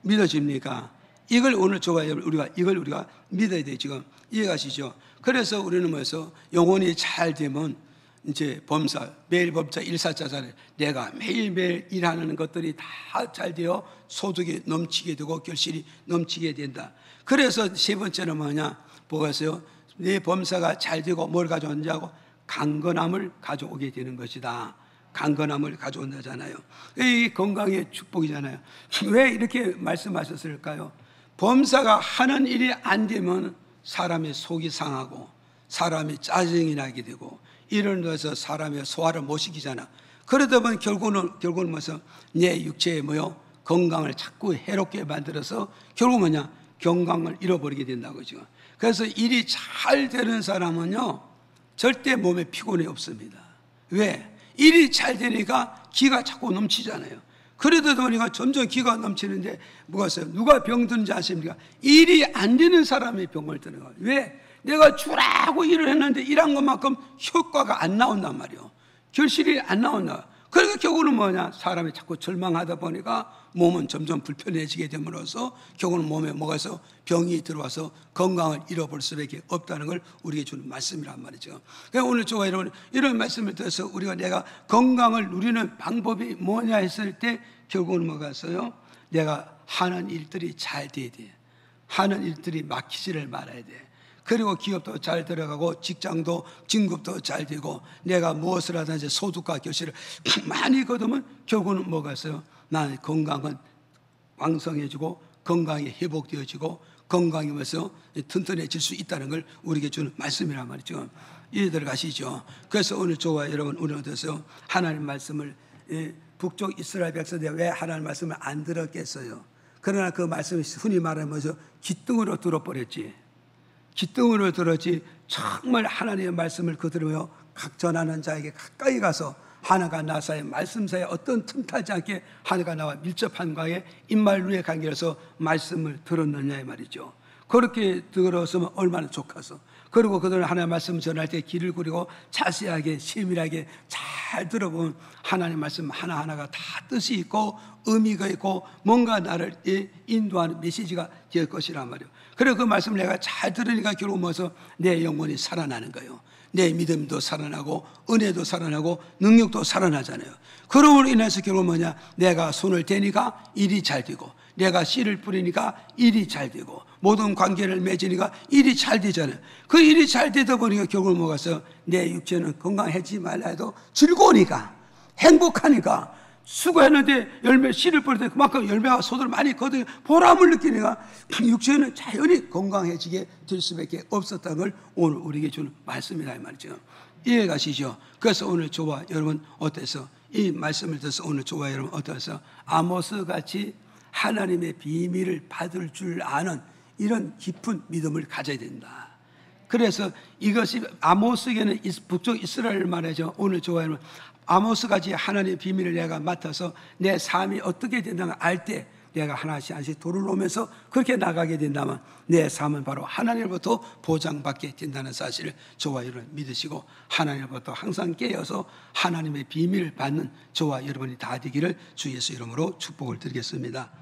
[SPEAKER 1] 믿어집니까? 이걸 오늘 우리가 믿어야 돼요. 지금 이해가시죠? 그래서 우리는 뭐해서 영혼이 잘 되면 이제 범사, 매일 범사 1사자잖아요. 내가 매일매일 일하는 것들이 다 잘 되어 소득이 넘치게 되고 결실이 넘치게 된다. 그래서 세 번째는 뭐냐? 보겠어요? 내 범사가 잘 되고 뭘 가져오는지 하고 강건함을 가져오게 되는 것이다. 강건함을 가져온다잖아요. 이 건강의 축복이잖아요. 왜 이렇게 말씀하셨을까요? 범사가 하는 일이 안 되면 사람의 속이 상하고 사람이 짜증이 나게 되고 이런 데서 사람의 소화를 못 시키잖아. 그러다 보면 결국은 뭐서 내 육체에 뭐요? 건강을 자꾸 해롭게 만들어서 결국 뭐냐? 건강을 잃어버리게 된다고 지금. 그래서 일이 잘 되는 사람은요 절대 몸에 피곤이 없습니다. 왜? 일이 잘 되니까 기가 자꾸 넘치잖아요. 그러다 보니까 점점 기가 넘치는데 뭐가 있어요? 누가 병드는지 아십니까? 일이 안 되는 사람이 병을 드는 거예요. 왜? 내가 주라고 일을 했는데 일한 것만큼 효과가 안 나온단 말이에요. 결실이 안 나온다. 그러니까 결국은 뭐냐? 사람이 자꾸 절망하다 보니까 몸은 점점 불편해지게 됨으로써 결국은 몸에 뭐가 있어? 병이 들어와서 건강을 잃어버릴 수밖에 없다는 걸 우리에게 주는 말씀이란 말이죠. 그러니까 오늘 저와 여러분 이런 말씀을 들어서 우리가 내가 건강을 누리는 방법이 뭐냐 했을 때 결국은 뭐가 있어요? 내가 하는 일들이 잘 돼야 돼. 하는 일들이 막히지를 말아야 돼. 그리고 기업도 잘 들어가고 직장도 진급도 잘 되고 내가 무엇을 하든지 소득과 결실을 많이 거두면 결국은 뭐가 있어요? 나의 건강은 왕성해지고 건강이 회복되어지고 건강이 뭐서 튼튼해질 수 있다는 걸 우리에게 주는 말씀이란 말이죠. 이해들 가시죠? 그래서 오늘 저와 여러분 우리는 어떠세요? 하나님 말씀을 북쪽 이스라엘 백성들이 왜 하나님 말씀을 안 들었겠어요? 그러나 그 말씀이 흔히 말하면 뭐죠? 귓등으로 들어버렸지. 귓등으로 들었지 정말 하나님의 말씀을 그대로 각전하는 자에게 가까이 가서 하나가 나 사이에 말씀 사이에 어떤 틈타지 않게 하나가 나와 밀접한 관계 인말루의 관계에서 말씀을 들었느냐 이 말이죠. 그렇게 들었으면 얼마나 좋겠어. 그리고 그들은 하나님의 말씀 전할 때 귀를 기울이고 자세하게 세밀하게 잘 들어보면 하나님의 말씀 하나하나가 다 뜻이 있고 의미가 있고 뭔가 나를 인도하는 메시지가 될 것이란 말이에요. 그리고 그 말씀을 내가 잘 들으니까 결국 뭐서 내 영혼이 살아나는 거예요. 내 믿음도 살아나고 은혜도 살아나고 능력도 살아나잖아요. 그러므로 인해서 결국 뭐냐? 내가 손을 대니까 일이 잘 되고 내가 씨를 뿌리니까 일이 잘 되고 모든 관계를 맺으니까 일이 잘 되잖아요. 그 일이 잘 되다 보니까 결국 뭐가 있어요? 내 육체는 건강해지지 말라 해도 즐거우니까 행복하니까 수고했는데 열매 씨를 뿌릴 때 그만큼 열매와 소득을 많이 거두니 보람을 느끼니까 육체는 자연히 건강해지게 될 수밖에 없었다는 걸 오늘 우리에게 주는 말씀이다 이 말이죠. 이해 가시죠? 그래서 오늘 저와 여러분 어때서 이 말씀을 들어서 오늘 저와 여러분 어때서 아모스 같이 하나님의 비밀을 받을 줄 아는 이런 깊은 믿음을 가져야 된다. 그래서 이것이 아모스에게는 북쪽 이스라엘 말이죠. 오늘 저와 여러분 아모스같이 하나님의 비밀을 내가 맡아서 내 삶이 어떻게 된다는 걸 알 때 내가 하나씩 하나씩 돌을 놓으면서 그렇게 나가게 된다면 내 삶은 바로 하나님으로부터 보장받게 된다는 사실을 저와 여러분 믿으시고 하나님으로부터 항상 깨어서 하나님의 비밀을 받는 저와 여러분이 다 되기를 주 예수 이름으로 축복을 드리겠습니다.